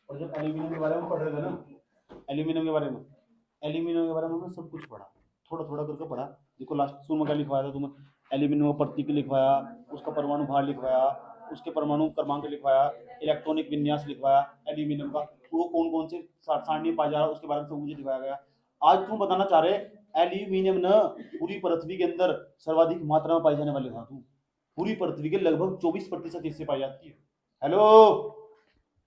और जब एल्यूमिनियम के बारे में पढ़ रहे थे ना, एल्यूमिनियम के बारे में, एल्यूमिनियम के बारे में हमने सब कुछ पढ़ा, थोड़ा थोड़ा करके पढ़ा। देखो लास्ट शुरू में क्या लिखवाया था तुम्हें, एल्यूमिनियम का प्रतीक लिखवाया, उसका परमाणु भार लिखवाया, उसके परमाणु क्रमांक लिखवाया, इलेक्ट्रॉनिक विन्यास लिखवाया एल्यूमिनियम का, वो कौन कौन से सारणी पाया जा रहा है उसके बारे में सब कुछ लिखवाया गया। आज तुम बताना चाह रहे एल्यूमिनियम न पूरी पृथ्वी के अंदर सर्वाधिक मात्रा में पाई जाने वाली धातु, पूरी पृथ्वी के लगभग 24% इससे पाई जाती है। हेलो,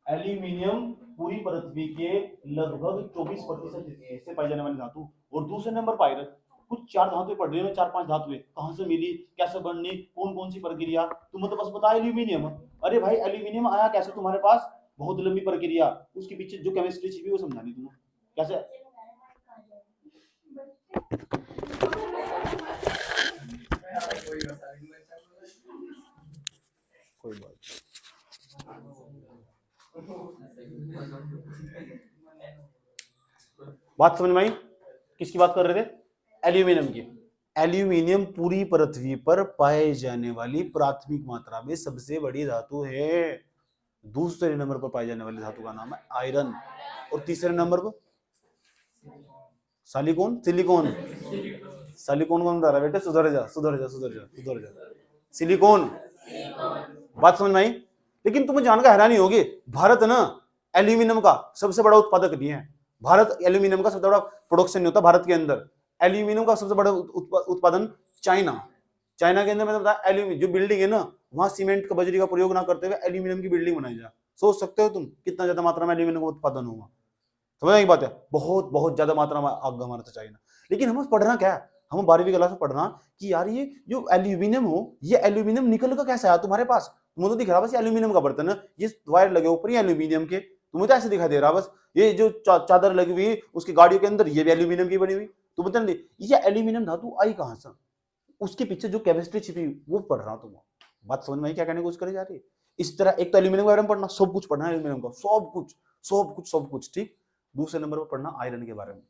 एल्यूमिनियम पूरी पृथ्वी के लगभग 24% इससे पाई जाने वाली धातु। और दूसरे नंबर पर आयरन, कुछ 4 धातुएं पढ़ रही है, 4-5 धातुएं कहां से मिली, कैसे बननी, कौन कौन सी प्रक्रिया, तुम तो बस बता एल्यूमिनियम। अरे भाई एल्यूमिनियम आया कैसे तुम्हारे पास, बहुत लंबी प्रक्रिया, उसके पीछे जो केमिस्ट्री छिपी वो समझानी तुम्हें कैसे। कोई बात समझ में आई, किसकी बात कर रहे थे, एल्यूमिनियम की। एल्यूमिनियम पूरी पृथ्वी पर पाए जाने वाली प्राथमिक मात्रा में सबसे बड़ी धातु है। दूसरे नंबर पर पाई जाने वाली धातु का नाम है आयरन, और तीसरे नंबर पर सिलिकॉन। सिलिकॉन सिलिकॉन कौन बता रहा है बेटे, सुधर जा सुधर जा सुधर जा सुधर जा, सिलिकॉन। बात समझ में आई। लेकिन तुम्हें जानकर हैरानी होगी, भारत ना एल्यूमिनियम का सबसे बड़ा उत्पादक नहीं है। भारत एल्यूमिनियम का सबसे बड़ा प्रोडक्शन नहीं होता भारत के अंदर। एल्यूमिनियम का सबसे बड़ा उत्पादन चाइना, चाइना के अंदर मैंने बताया एल्यूमिनियम जो बिल्डिंग है ना, वहां सीमेंट का बजरी का प्रयोग ना करते हुए एल्यूमिनियम की बिल्डिंग बनाई जाए। सोच सकते हो तुम कितना ज्यादा मात्रा में एल्यूमिनियम का उत्पादन होगा, समझ की बात है, बहुत बहुत ज्यादा मात्रा में आग हमारा तो चाइना। लेकिन हमें पढ़ना क्या है, हम 12वीं क्लास में पढ़ना कि यार ये जो एल्यूमिनियम हो, ये एल्यूमिनियम निकल का कैसे आया तुम्हारे पास, तुम्हें तो दिख रहा बस एल्यूमिनियम का बर्तन है, ये वायर लगे ऊपर एल्यूमिनियम के, तुम्हें तो ऐसे दिखाई दे रहा बस। ये जो चादर लगी हुई उसकी गाड़ियों के अंदर ये भी एल्यूमिनियम की बनी हुई, तो बता ये एल्यूमिनियम धातु आई कहां से, उसके पीछे जो केमिस्ट्री छिपी वो पढ़ रहा तुम। बात समझ में क्या कहने की कोशिश करी जा रही है। इस तरह एक तो एल्यूमिनियम के बारे में पढ़ना, सब कुछ पढ़ना है एल्यूमिनियम का, सब कुछ सब कुछ सब कुछ, ठीक। दूसरे नंबर पर पढ़ना आयरन के बारे में।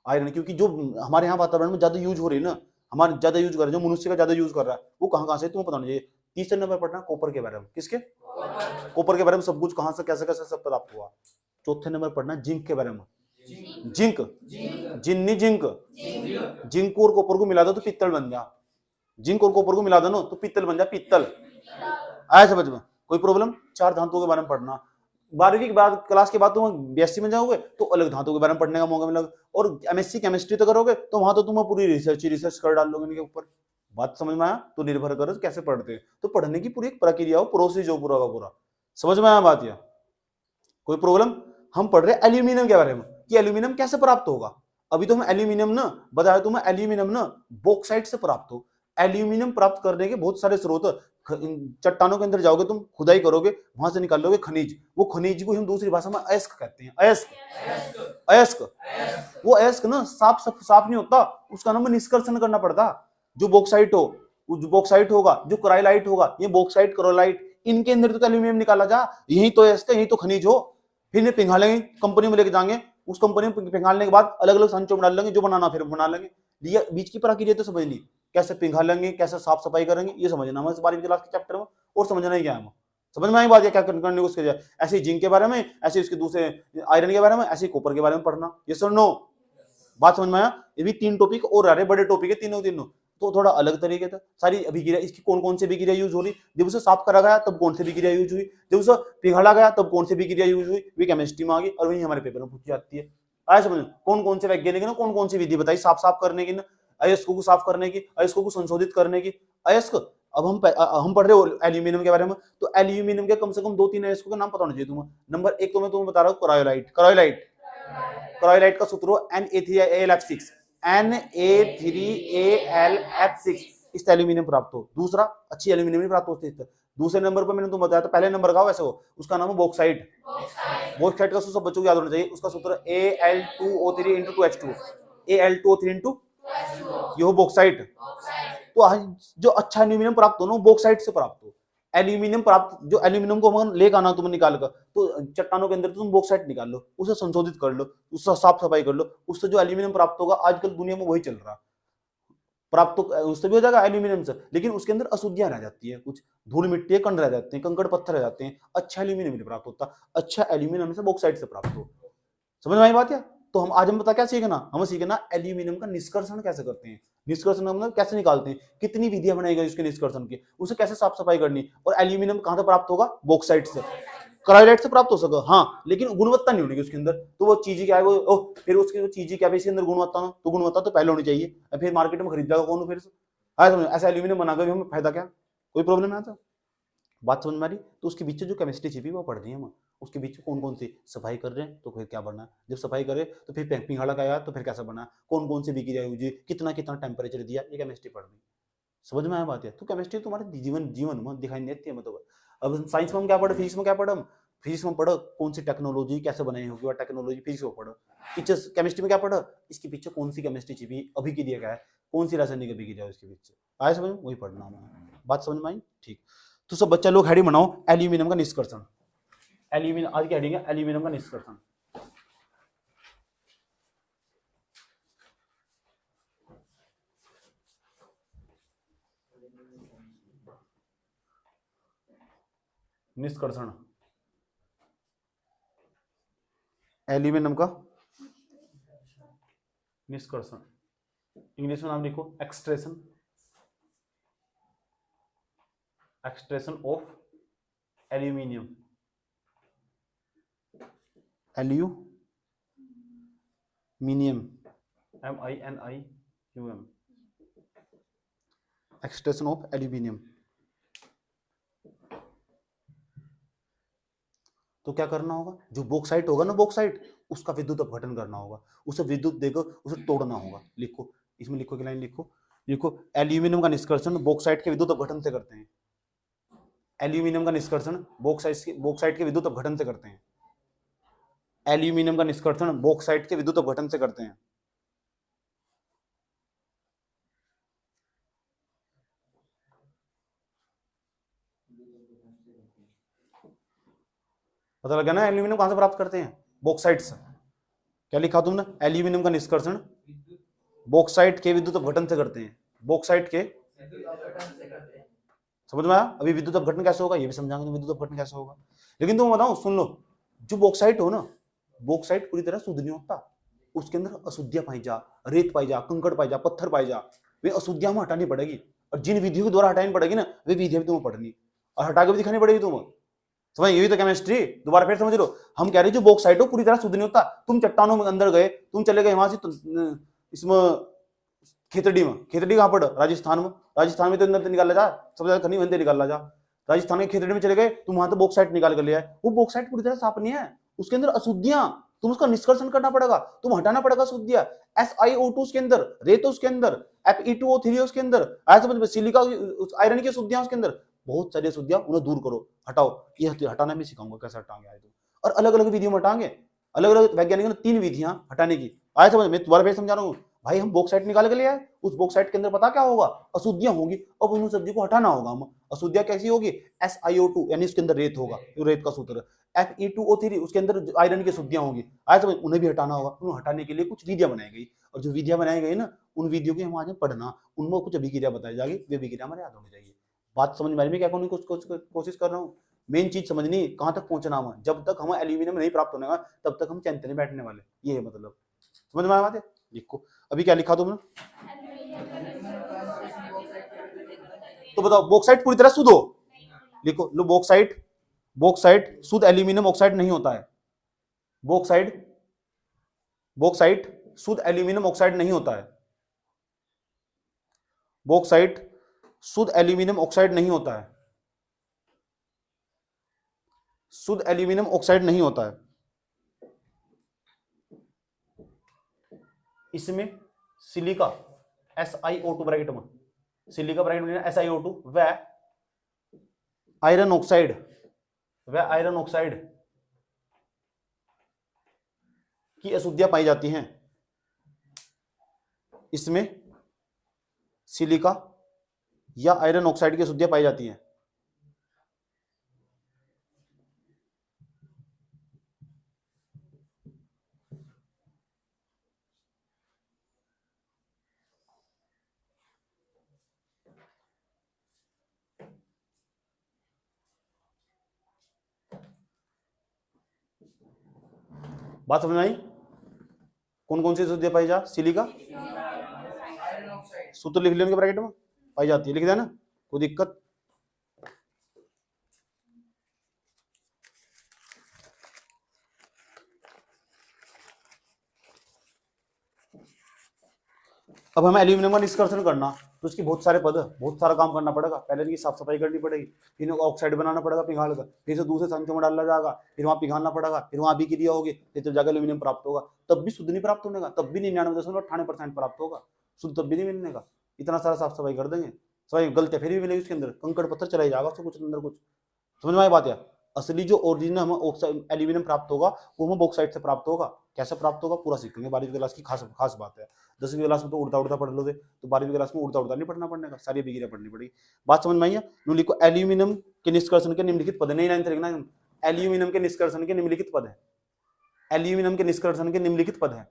आयरन क्योंकि जो हमारे यहाँ वातावरण में ज्यादा यूज हो रही है ना, हमारे ज्यादा यूज कर रहे हैं, जो मनुष्य का ज्यादा यूज कर रहा है, वो कहां से तुम्हें पता होना चाहिए। तीसरे नंबर पर पढ़ना कॉपर के बारे में, किसके, कॉपर के बारे में सब कुछ कहां से कैसे कैसे सब प्राप्त हुआ। चौथे नंबर पढ़ना जिंक के बारे में, जिंक जिन्नी जिंक, जिंक और कॉपर को मिला दो तो पित्तल बन जा, जिंक और कॉपर को मिला दो ना तो पित्तल बन जा, पित्तल। आया समझ में, कोई प्रॉब्लम। 4 धातुओं के बारे में पढ़ना। 12वीं के बाद क्लास के बाद तुम बीएससी में जाओगे तो अलग धातुओं के बारे में पढ़ने का मौका मिलेगा, और एमएससी केमिस्ट्री तो करोगे तो वहां तो तुम पूरी रिसर्च कर डाल लोगे इनके ऊपर। बात समझ में आया, तो निर्भर करो कैसे पढ़ते हैं, तो पढ़ने की पूरी एक प्रक्रिया हो, प्रोसेस हो पूरा का पूरा, समझ में आया बात। या कोई प्रॉब्लम। हम पढ़ रहे एल्यूमिनियम के बारे में कि एल्यूमिनियम कैसे प्राप्त होगा। अभी तो हम एल्यूमिनियम ना बताया तुम्हें, एल्यूमिनियम ना बॉक्साइट से प्राप्त हो। एल्यूमिनियम प्राप्त करने के बहुत सारे स्रोत, चट्टानों के अंदर जाओगे तुम, खुदाई करोगे, वहां से निकालोगे खनिज, वो खनिज को हम दूसरी भाषा में अयस्क कहते हैं, अयस्क अयस्क। वो अयस्क ना साफ साफ नहीं होता, उसका नाम निष्कर्षण करना पड़ता। जो बॉक्साइट हो, जो बॉक्साइट होगा, जो क्राइलाइट होगा, ये बॉक्साइट क्रोलाइट, इनके अंदर तो एल्यूमिनियम निकाला जा, यही तो अयस्क, यही तो खनिज हो। फिर इन्हें पिघालेंगे, कंपनी में लेके जाएंगे, उस कंपनी में पिघालने के बाद अलग अलग सांचों में डाल लेंगे, जो बनाना फिर बना लेंगे। ये बीच की प्रक्रिया तो समझ ली, कैसे पिघालेंगे, कैसे साफ सफाई करेंगे, ये समझना है 12वीं क्लास के चैप्टर में। और समझना ही क्या है, समझ में आई बात, क्या करने को उसके जाए। ऐसे ही जिंक के बारे में, ऐसे उसके दूसरे आयरन के बारे में, ऐसे कॉपर के बारे में पढ़ना। ये सुन नो, बात समझ में आया। ये भी 3 टॉपिक और आ रहे, बड़े टॉपिक है तीनों तीनों, तो थोड़ा अलग तरीके से सारी अभिक्रिया, इसकी कौन कौन सी अभिक्रिया यूज हो रही, जब उसे साफ करा गया तब कौन सी अभिक्रिया यूज हुई, जब उसे पिघाड़ा गया तब कौन सी अभिक्रिया यूज हुई, वे केमिस्ट्री में आ गई और वही हमारे पेपर में पूछी जाती है। आया समझ, कौन कौन से वैज्ञानिक ने कौन कौन सी विधि बताई साफ करने की, अयस्कों को साफ करने की, अयस्कों को संशोधित करने की। अयस्क, अब हम पढ़ रहे हो एल्यूमिनियम के बारे में, तो एल्यूमिनियम के कम से कम 2-3 अयस्कों का नाम पता होना चाहिए तुम्हें। नंबर 1 तो मैं तुम्हें बता रहा हूँ क्रायोलाइट, क्रायोलाइट, क्रायोलाइट का सूत्र Na3Al6, Na3Al6, इस एल्यूमिनियम प्राप्त हो। दूसरा अच्छी एल्यूमिनियम प्राप्त होती है। दूसरे नंबर पर मैंने तुम बताया था, पहले नंबर का वैसे हो, उसका नाम है बॉक्साइट। बॉक्साइट का सूत्र सब बच्चों को याद होना चाहिए, उसका सूत्र Al2O3 Al2O3 ये हो बॉक्साइट। तो जो अच्छा एल्यूमिनियम प्राप्त हो ना बॉक्साइट से प्राप्त हो। एल्यूमिनियम प्राप्त, जो एल्यूमिनियम को हम लेकर आना तुम्हें निकाल कर, तो चट्टानों के अंदर तुम बॉक्साइट निकाल लो, उसे संशोधित कर लो, उससे साफ सफाई कर लो, उससे जो एल्यूमिनियम प्राप्त होगा, आजकल दुनिया में वही चल रहा, प्राप्त तो उससे भी हो जाएगा एल्यूमिनियम से, लेकिन उसके अंदर अशुद्धियां रह जाती है कुछ, धूल मिट्टी कण रह जाते हैं, कंकड़ पत्थर रह जाते हैं, अच्छा एल्यूमिनियम नहीं प्राप्त होता। अच्छा एल्यूमिनियम हमेशा बॉक्साइट से प्राप्त हो। समझ में आई बात है? तो हम आज हम बता क्या सीखना, हम सीखना एल्यूमिनियम का निष्कर्षण कैसे करते हैं। निष्कर्षण मतलब कैसे निकालते हैं, कितनी विधियां बनाई गई उसके निष्कर्षण की, उसे कैसे साफ सफाई करनी, और एल्यूमिनियम कहां से प्राप्त होगा, बॉक्साइट से, क्रायोलाइट से प्राप्त हो सका, हाँ, लेकिन गुणवत्ता नहीं होगी उसके अंदर। तो वो चीज क्या है, वो फिर उसकी चीज क्या है इसके अंदर गुणवत्ता, तो गुणवत्ता तो पहले होनी चाहिए, फिर मार्केट में खरीद जाएगा कौन फिर ऐसा एल्यूमिनियम बनाकर भी हमें फायदा क्या, कोई प्रॉब्लम है? तो बात समझ में आ रही? तो उसके बीच जो केमिस्ट्री छिपी वो पढ़ रही है हम, उसके बीच कौन कौन सी सफाई कर रहे हैं तो फिर क्या बढ़ना, जब सफाई करे तो फिर पिंगाड़ा का आया तो फिर कैसा बना, कौन कौन सी बिक्री हुई, कितना कितना टेम्परेचर दिया, ये केमिस्ट्री पढ़ रही। समझ में आया बात है? तो केमिस्ट्री तुम्हारे जीवन जीवन में दिखाई नहीं देती है मतलब। अब साइंस में हम क्या पढ़े, फिजिक्स में क्या पढ़े, हम फिजिक्स में पढ़ो कौन सी टेक्नोलॉजी कैसे बनाई होगी, और टेक्नोलॉजी फिजिक्स में पढ़ो। पीछे केमिस्ट्री में क्या पढ़ा, इसके पीछे कौन सी केमिस्ट्री छिपी अभी की दिया गया है, कौन सी रासायनिक अभिक्रिया है उसके पीछे, आया समझ में, वही पढ़ना हमें। बात समझ में आई? ठीक। तो सब बच्चा लोग हेडिंग बनाओ, एल्यूमिनियम का निष्कर्षण। एल्यूमिनियम आज की हेडिंग है एल्यूमिनियम का निष्कर्षण। निष्कर्षण एल्यूमिनियम का निष्कर्षण, इंग्लिश में नाम लिखो extraction, extraction of aluminium, aluminium, MINIUM, extraction of aluminium. तो क्या करना होगा, जो बॉक्साइट होगा ना, बॉक्साइट, उसका विद्युत अपघटन करना होगा, उसे विद्युत देकर उसे तोड़ना होगा। लिखो, इसमें लिखो कि लाइन लिखो, लिखो एल्यूमिनियम का निष्कर्षण बॉक्साइट के विद्युत अपघटन से करते हैं। एल्यूमिनियम का निष्कर्षण बॉक्साइट के विद्युत अपघटन से करते हैं। एल्यूमिनियम का निष्कर्षण बॉक्साइट के विद्युत अपघटन से करते हैं। पता लगा ना एल्यूमिनियम कहां से प्राप्त करते हैं, बॉक्साइट से। क्या लिखा तुमने, एल्यूमिनियम का निष्कर्षण बॉक्साइट के विद्युत अपघटन से करते हैं, बॉक्साइट के, समझ में आया? अभी विद्युत अपघटन कैसे होगा ये भी समझाएंगे, विद्युत अपघटन कैसे होगा। लेकिन तुम बताओ, सुन लो, जो बॉक्साइट हो ना, बॉक्साइट पूरी तरह शुद्ध नहीं होता, उसके अंदर अशुद्धियां पाई जा, रेत पाई जा, कंकड़ पाई जा, पत्थर पाई जा, वे अशुद्धियां हमें हटानी पड़ेगी, और जिन विधियों के द्वारा हटानी पड़ेगी ना, वे विधियां भी तुम्हें पढ़नी और हटा के भी दिखानी पड़ेगी तुम्हें। समझ, ये भी तो केमिस्ट्री, दोबारा फिर समझ लो। हम कह रहे जो बॉक्साइट हो पूरी तरह शुद्ध नहीं होता, तुम चट्टानों में अंदर गए, तुम चले गए वहां से इसमें खेतड़ी में, खेतड़ी कहां पर, राजस्थान में, राजस्थान में तो अंदर निकाला जा, सबसे ज्यादा खनी वहीं निकाला जा, राजस्थान के खेतड़ी में चले गए, तुम वहां तो बॉक्साइट निकाल कर लिया है, वो बॉक्साइट पूरी तरह साफ नहीं है, उसके अंदर अशुद्धियां, तुम उसका निष्कर्षण करना पड़ेगा, तुम हटाना पड़ेगा अशुद्धियां। SiO2 उसके अंदर, रेत उसके अंदर, Fe2O3 उसके अंदर, समझ, सिलिका आयरन की अशुद्धियां उसके अंदर, बहुत सारी अशुद्धियां, उन्हें दूर करो, हटाओ। ये हटाना भी सिखाऊंगा कैसे हटाएंगे आए तो, और अलग अलग विधियों में हटाएंगे, अलग अलग वैज्ञानिक ने 3 विधियां हटाने की, आया समझ में, दोबारा फिर समझा रहा हूँ। भाई हम बॉक्साइट निकाल के लिया है, उस बॉक्साइट के अंदर पता क्या होगा, अशुद्धियां होंगी, अब उन सब्जी को हटाना होगा हम। अशुद्धियां कैसी होगी, SiO2 यानी उसके अंदर रेत होगा, रेत का सूत्र, Fe2O3 उसके अंदर आयरन की अशुद्धियां होंगी, आया समझ, उन्हें भी हटाना होगा। उन्हें हटाने के लिए कुछ विधियां बनाई गई, और जो विधियां बनाई गई ना, उन विधियों की हम आज पढ़ना, उनमें कुछ अभिक्रिया बताई जाएगी, वे अभिक्रिया हमारे याद होनी चाहिए। बात समझ में आ रही है क्या, कोशिश कर रहा हूँ। मेन चीज समझनी कहां तक पहुंचना है, जब तक हमें एल्यूमिनियम नहीं प्राप्त होने का तब तक हम चैन नहीं बैठने वाले, ये है मतलब। समझ में आया बात है? लिखो, अभी क्या लिखा तुमने, तो बताओ बॉक्साइट पूरी तरह शुद्ध हो, लिखो लो, बॉक्साइट, बॉक्साइट शुद्ध एल्यूमिनियम ऑक्साइड नहीं होता है, बॉक्साइट, बॉक्साइट शुद्ध एल्यूमिनियम ऑक्साइड नहीं होता है, बॉक्साइट शुद्ध एल्यूमिनियम ऑक्साइड नहीं होता है, शुद्ध एल्यूमिनियम ऑक्साइड नहीं होता है। इसमें सिलिका SiO2 ब्रैकेट में, सिलिका ब्रैकेट में SiO2 व आयरन ऑक्साइड, व आयरन ऑक्साइड की अशुद्धियां पाई जाती हैं। इसमें सिलिका या आयरन ऑक्साइड की अशुद्धियां पाई जाती हैं। बात समझ में आई? कौन कौन सी शुद्धियां पाई जा सिलिका? सूत्र लिख लिया उनके ब्रैकेट में, पाई जाती है, लिख दिया ना, कोई दिक्कत? अब हमें एल्यूमिनियम का निष्कर्षण करना, तो उसकी बहुत सारे पद, बहुत सारा काम करना पड़ेगा। पहले इनकी साफ सफाई करनी पड़ेगी, फिर ऑक्साइड बनाना पड़ेगा पिघाल कर, फिर से दूसरे संचो में डाला जाएगा, फिर वहां पिघालना पड़ेगा, फिर वहां अभिक्रिया होगी, फिर जब जाकर एल्यूमिनियम प्राप्त होगा। तब भी शुद्ध नहीं प्राप्त होने का, तब भी 99.98% प्राप्त होगा, शुद्ध तब भी नहीं मिलने का। इतना सारा साफ सफाई कर देंगे, सफाई गलतियां फिर भी मिलेगी उसके अंदर, कंकड़ पत्थर चला ही जाएगा उसको कुछ अंदर कुछ। समझ में आई बात? यार असली जो ओरिजिनल हमें ऑक्साइड एल्यूमिनियम प्राप्त होगा वो हमें बॉक्साइट से प्राप्त होगा। कैसे प्राप्त होगा पूरा सीखेंगे, 12वीं क्लास की खास खास बात है। 10वीं क्लास में तो उड़ता उड़ता पढ़ लोगे, तो 12वीं क्लास में उड़ता उड़ता नहीं पढ़ना पड़ने का, सारी अभिक्रिया पढ़नी पड़ेगी। बात समझ में आई है? नो लिखो एल्यूमिनियम के निष्कर्षण के निम्नलिखित पद, नहीं नाइन तरीके ना, एल्यूमिनियम के निष्कर्षण के निम्नलिखित पद है, एल्यूमिनियम के निष्कर्षण के निम्नलिखित पद है,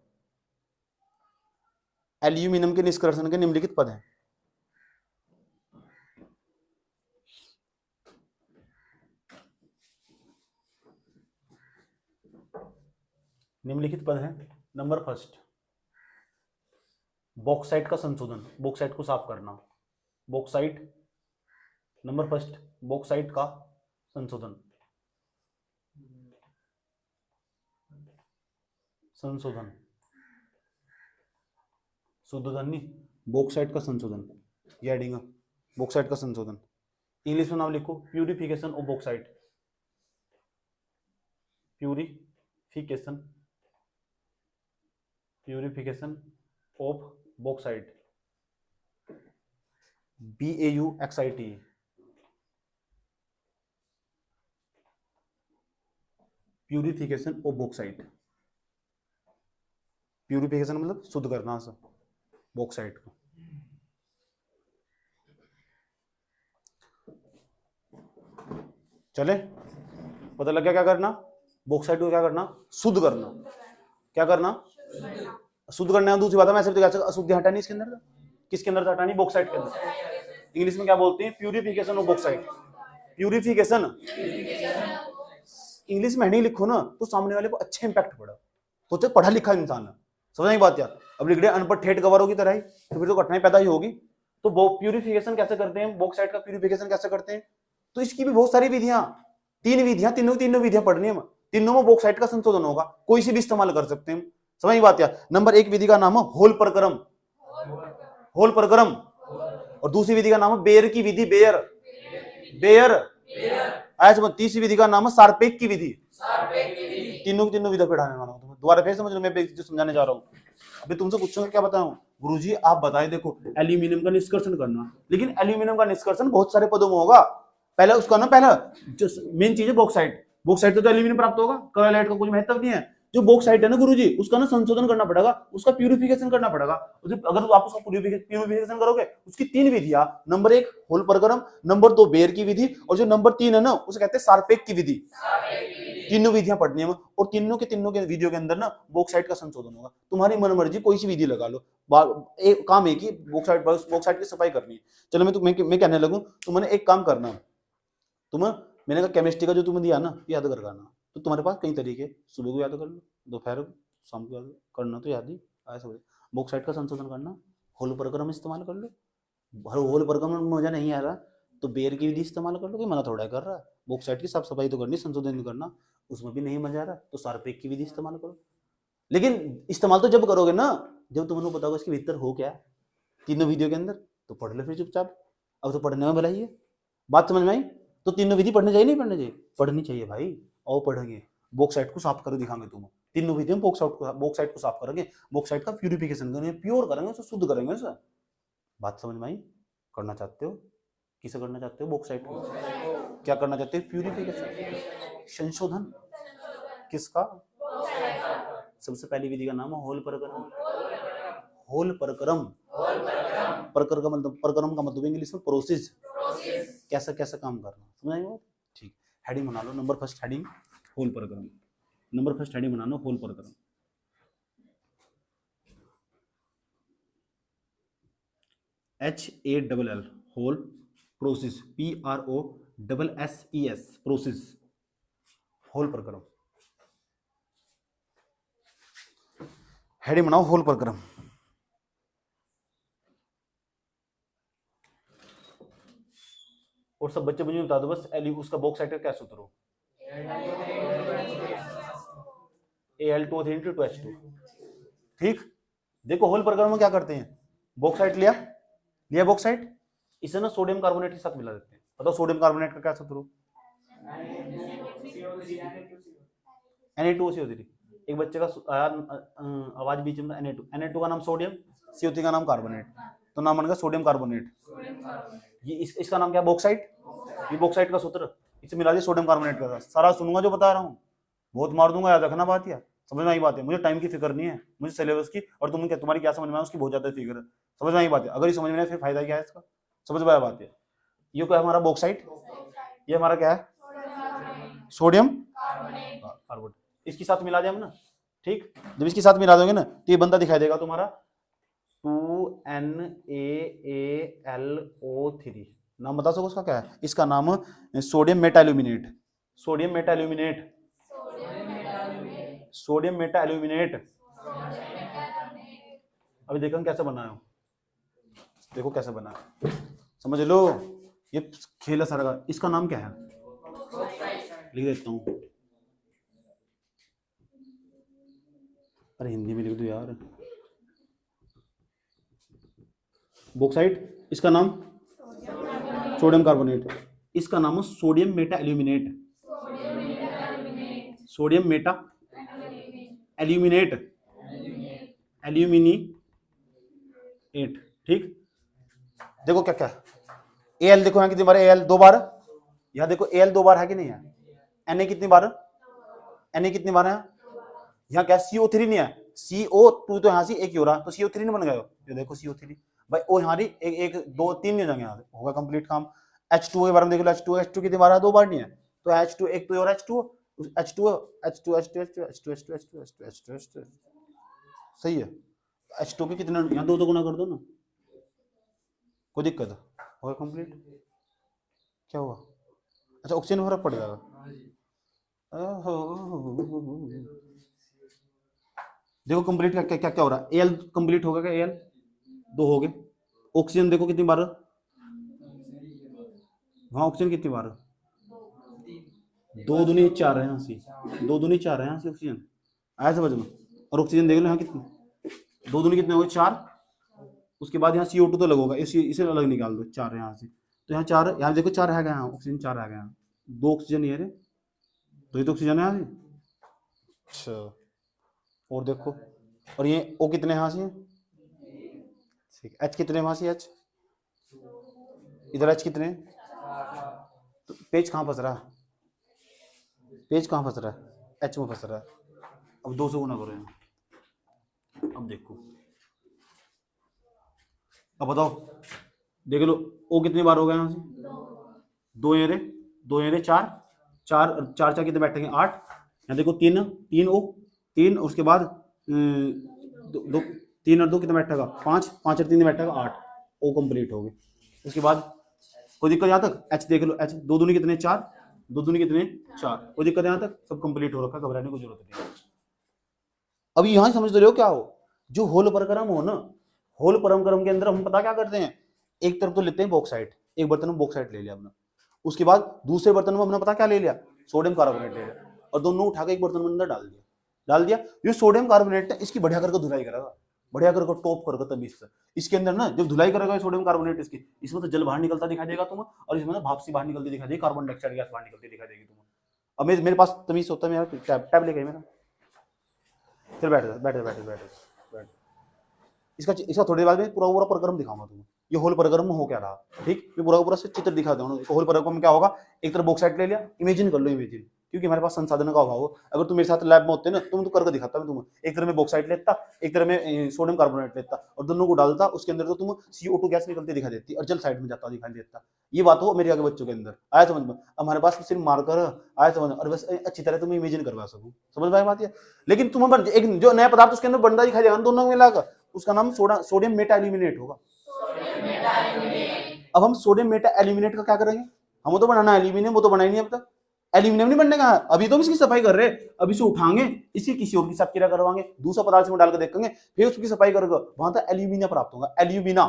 एल्यूमिनियम के निष्कर्षण के निम्नलिखित पद है। निम्नलिखित पद है। नंबर फर्स्ट, बॉक्साइट का संशोधन, बॉक्साइट को साफ करना, बॉक्साइट, नंबर फर्स्ट बॉक्साइट का संशोधन, संशोधन, शुद्धोधन नहीं, बॉक्साइट का संशोधन, ये एडिंग बॉक्साइट का संशोधन। इंग्लिश में नाम लिखो, purification of bauxite, purification, purification of bauxite, BAUXIT, purification of bauxite. Purification मतलब शुद्ध करना बॉक्साइट को। चले, पता लग गया क्या करना, बॉक्साइट को क्या करना, शुद्ध करना। क्या करना, शुद्ध करना है। दूसरी बात है, मैं सिर्फ अशुद्धि हटानी इसके अंदर, किसके अंदर हटानी, बॉक्साइट के अंदर। इंग्लिश में क्या बोलते हैं, purification of bauxite, purification. English में नहीं लिखो ना तो सामने वाले को अच्छा इंपैक्ट पड़ा, तो पढ़ा लिखा इंसान है, समझ नहीं बात यार। अब लिख दिया अनपढ़ ठेठ गवारों की तरह ही, तो फिर तो कठिनाई पैदा ही होगी। तो वो प्यूरिफिकेशन कैसे करते हैं, बॉक्साइट का प्यूरिफिकेशन कैसे करते हैं, तो इसकी भी बहुत सारी विधियां, 3 विधियां, तीनों विधियां पढ़नी है, तीनों में बॉक्साइट का संशोधन होगा, कोई सी भी इस्तेमाल कर सकते हैं, समझ नहीं बात यार। नंबर 1 विधि का नाम है होल प्रक्रम, होल प्रक्रम, और दूसरी विधि का नाम है बेयर की विधि, बेयर, बेयर। ऐसे तीसरी विधि का नाम है सारपेक की विधि। तीनों की तीनों विधा पढ़ाने वाला हूं, दोबारा फिर समझ लो, मैं जो समझाने जा रहा हूं। अभी तुमसे पूछूंगा क्या बताऊं, गुरुजी आप बताए, देखो एल्यूमिनियम का निष्कर्षण करना, लेकिन एल्यूमिनियम का निष्कर्षण बहुत सारे पदों में होगा। पहले उसका ना, पहला जो मेन चीज है बॉक्साइट, बॉक्साइट तो एल्यूमिनियम प्राप्त होगा, क्लोराइड का कोई महत्व नहीं है। जो बॉक्साइट है ना गुरुजी, उसका ना संशोधन करना पड़ेगा, उसका प्यूरिफिकेशन करना पड़ेगा। अगर आप उसका प्यूरिफिकेशन करोगे, उसकी 3 विधियां, नंबर 1 होल प्रक्रम, नंबर 2 बेयर की विधि, और जो नंबर 3 है ना उसे कहते हैं सारपेक की विधि। तीनों विधियां पढ़नी है, और तीनों के विधियों के अंदर ना बॉक्साइट का संशोधन होगा। तुम्हारी मनमर्जी कोई सी विधि लगा लो, एक काम है कि बॉक्साइट की सफाई करनी है। चलो मैं कहने लगूं, तुमने एक काम करना, मैंने कहा केमिस्ट्री का जो तुम्हें दिया ना याद कर करना, तो तुम्हारे पास कई तरीके, सुबह को याद कर लो, दोपहर को, शाम को याद करना, तो याद ही ऐसा। बॉक्साइट का संशोधन करना, होल प्रक्रम इस्तेमाल कर लो, होल प्रक्रम में मजा नहीं आ रहा तो बेयर की विधि इस्तेमाल कर लो, कोई मना थोड़ा कर रहा है। बॉक्साइट की साफ सफाई तो करनी, संशोधन नहीं करना, उसमें भी नहीं मजा आ रहा तो सारपेक की विधि इस्तेमाल करो। लेकिन इस्तेमाल तो जब करोगे ना जब तुम्हें पता होगा इसके भीतर हो क्या तीनों वीडियो के अंदर, तो पढ़ लो फिर चुपचाप। अब तो पढ़ने में भला ही है, बात समझ में आई? तो तीनों विधि पढ़नी चाहिए, नहीं पढ़नी चाहिए? पढ़नी चाहिए भाई, और पढ़ेंगे, बॉक्साइट को साफ कर दिखाएंगे तुम, तीनों विधि में बॉक्साइट को साफ करेंगे, बॉक्साइट का प्यूरिफिकेशन करेंगे, प्योर करेंगे, उसे शुद्ध करेंगे उसे। बात समझ में आई? करना चाहते हो, किसे करना चाहते हो, बॉक्साइट को। क्या करना चाहते हो, प्यूरिफिकेशन, संशोधन किसका, सबसे पहली विधि का नाम है होल प्रक्रम, होल प्रक्रम, प्रक्रम का मतलब इंग्लिश में प्रोसेस, कैसा कैसा काम करना, समझ आई बात? ठीक, हेडिंग बना लो, नंबर फर्स्ट हेडिंग होल प्रक्रम, नंबर फर्स्ट हेडिंग बना लो होल प्रक्रम। HALL hall, process PROSSES process, hall प्रक्रम। हेडिंग बनाओ होल प्रक्रम। और सब बच्चे मुझे बता दो बस उसका बॉक्साइट का क्या सूत्र हो। Al2O3 × 2H2। ठीक, देखो होल प्रक्रम में क्या करते हैं, बॉक्साइट लिया बॉक्साइट, इसे ना सोडियम कार्बोनेट के साथ मिला देते हैं। बताओ सोडियम कार्बोनेट का क्या सूत्र हो। Na2CO3। एक बच्चे का आवाज बीच में Na2 का नाम सोडियम, CO3 का नाम कार्बोनेट, तो नाम बनेगा सोडियम कार्बोनेट। ये इसका नाम क्या है, बॉक्साइट। ये बॉक्साइट का सूत्र, इसे मिला दिया सोडियम कार्बोनेट का। सारा सुनूंगा जो बता रहा हूँ, बहुत मार दूंगा, याद रखना बात। या समझ में आई बात है, मुझे टाइम की फिक्र नहीं है, मुझे सिलेबस की और तुम्हारी क्या समझ में आया उसकी बहुत ज्यादा फिक्र है। समझ में आई बात है, अगर ये समझ में आए फिर फायदा क्या है इसका। समझ में आया बात है। ये क्या है हमारा बॉक्साइट, ये हमारा क्या है सोडियम कार्बोनेट। इसके साथ मिला दिया हम ना, ठीक। जब इसके साथ मिला दोगे ना तो ये बंदा दिखाई देगा तुम्हारा 2NaAlO3। नाम बता सको उसका क्या है, इसका नाम sodium metaluminate. Sodium metaluminate, sodium metaluminate. अभी देखो कैसे बनाया हूं, देखो कैसे बना, समझ लो। ये खेल है सारा का। इसका नाम क्या है, लिख देता हूं। अरे हिंदी में लिख दो यार। बॉक्साइट, इसका नाम सोडियम कार्बोनेट, इसका नाम है sodium Meta aluminate. Sodium Meta aluminate, aluminate, ठीक। देखो क्या क्या Al देखो यहाँ कितनी बार Al 2 बार, यहाँ देखो Al 2 बार है कि नहीं है, Na कितनी बार, Na कितनी बार है, यहाँ क्या CO3 नहीं है, CO2 तो यहाँ से एक ही हो रहा, तो CO3 नहीं बन गया। ये देखो CO3 भाई, ओ यहाँ एक 2 3 नहीं हो जाएंगे, यहाँ होगा कंप्लीट काम। H2O के बारे में देख लो, H2 कितनी बार है, 2 बार नहीं है, तो H2 एक तो और H2 सही है। H2 के कितने, यहाँ 2 गुना कर दो ना, कोई दिक्कत होगा कंप्लीट। क्या हुआ, अच्छा ऑक्सीजन में फर्क पड़ जाएगा। देखो कंप्लीट क्या क्या क्या हो रहा है, Al कंप्लीट होगा क्या, Al 2 हो गए। ऑक्सीजन देखो कितनी बार, वहां ऑक्सीजन कितनी बार, 2 दूनी 4 है, यहाँ से 2 दूनी 4 है, यहाँ से ऑक्सीजन आया समझ में। और ऑक्सीजन देख लो यहाँ कितनी, 2 दूनी कितने हो गए 4, उसके बाद यहाँ CO2 तो लगोगा, इसे अलग निकाल दो, 4 यहाँ से, तो यहाँ 4, यहाँ देखो 4 है, यहाँ ऑक्सीजन 4 है, यहाँ 2 ऑक्सीजन ही है रे, तो ये तो ऑक्सीजन है यहाँ से। अच्छा और देखो, और ये O कितने यहाँ से, ठीक। H कितने वहां से, H इधर H कितने, तो पेज कहाँ फंस रहा है, पेज कहाँ फंस रहा है, H में फंस रहा है। अब 200 गुना करो यहाँ, अब देखो, अब बताओ, देख लो O कितनी बार हो गया यहाँ से, 2 ये रे 4 4 4 4 कितने बैठेंगे 8, यहाँ देखो 3 O 3, उसके बाद 3 और 2 कितना बैठेगा 5 5 और 3 बैठेगा 8, O कंप्लीट हो गए। उसके बाद कोई दिक्कत यहाँ तक, H देख लो, H 2 दूनी कितने 4, 2 दूनी कितने 4, कोई दिक्कत यहाँ तक, सब कंप्लीट हो रखा, घबराने की जरूरत नहीं। अभी यहाँ समझ रहे हो क्या हो, जो होल प्रक्रम हो ना, होल प्रक्रम के अंदर हम पता क्या करते हैं, एक तरफ तो लेते हैं बॉक्साइट, एक बर्तन में बॉक्साइट ले लिया अपना, उसके बाद दूसरे बर्तन में हमने पता क्या ले लिया, सोडियम कार्बोनेट ले लिया, और दोनों उठा के एक बर्तन में अंदर डाल दिया। ये सोडियम कार्बोनेट इसकी बढ़िया करके धुलाई करेगा, बढ़िया करके टॉप करेगा तमीज से। इसके अंदर ना जब धुलाई करेगा सोडियम कार्बोनेट इसकी, इसमें तो जल बाहर निकलता दिखाई देगा तुम्हें, और इसमें ना भाप सी बाहर निकलती दिखाई देगी, कार्बन डाइऑक्साइड गैस बाहर निकलती दिखाई देगी तुम्हें। अब मेरे पास तमीज होता है, मेरा टैब लेके मेरा, फिर बैठ इसका थोड़ी देर बाद में पूरा प्रक्रम दिखाऊंगा तुम्हें, ये होल प्रक्रम में हो क्या रहा, ठीक। मैं पूरा से चित्र दिखा दूंगा। होल प्रक्रम में क्या होगा, एक तरफ बॉक्साइट ले लिया, इमेजिन कर लो, इमेजिन, क्योंकि हमारे पास संसाधन का अभाव हो। अगर तुम मेरे साथ लैब में होते ना, तुम तो करके दिखाता मैं तुम्हें, एक तरफ में बॉक्साइट लेता, एक तरफ में सोडियम कार्बोनेट लेता, और दोनों को डालता, उसके अंदर तो तुम CO2 गैस निकलती दिखाई देती और जल साइड में जाता दिखाई देता। ये बात हो मेरे आगे बच्चों के अंदर, आया समझ में। हमारे पास सिर्फ मार्कर आया समझ, और बस अच्छी तरह तुम्हें इमेजिन करवा सकूं, समझ में बात है। लेकिन तुम्हें एक जो नया पदार्थ उसके अंदर बनता दिखाई देगा दोनों को मिलाकर, उसका नाम सोडियम मेटा एल्यूमिनेट होगा। अब हम सोडियम मेटा एल्यूमिनेट का क्या करेंगे, हम तो बनाना एल्यूमिनियम, वो तो बनाई नहीं अब तक, एल्यूमिनियम नहीं बनने का। अभी तो हम इसकी सफाई कर रहे हैं, अभी से उठाएंगे, इसी किसी और के साथ क्रिया करवाएंगे, दूसरा पदार्थ में डालकर देखेंगे, फिर उसकी सफाई करेंगे, वहां तक एल्यूमिना प्राप्त होगा। एल्यूमिना,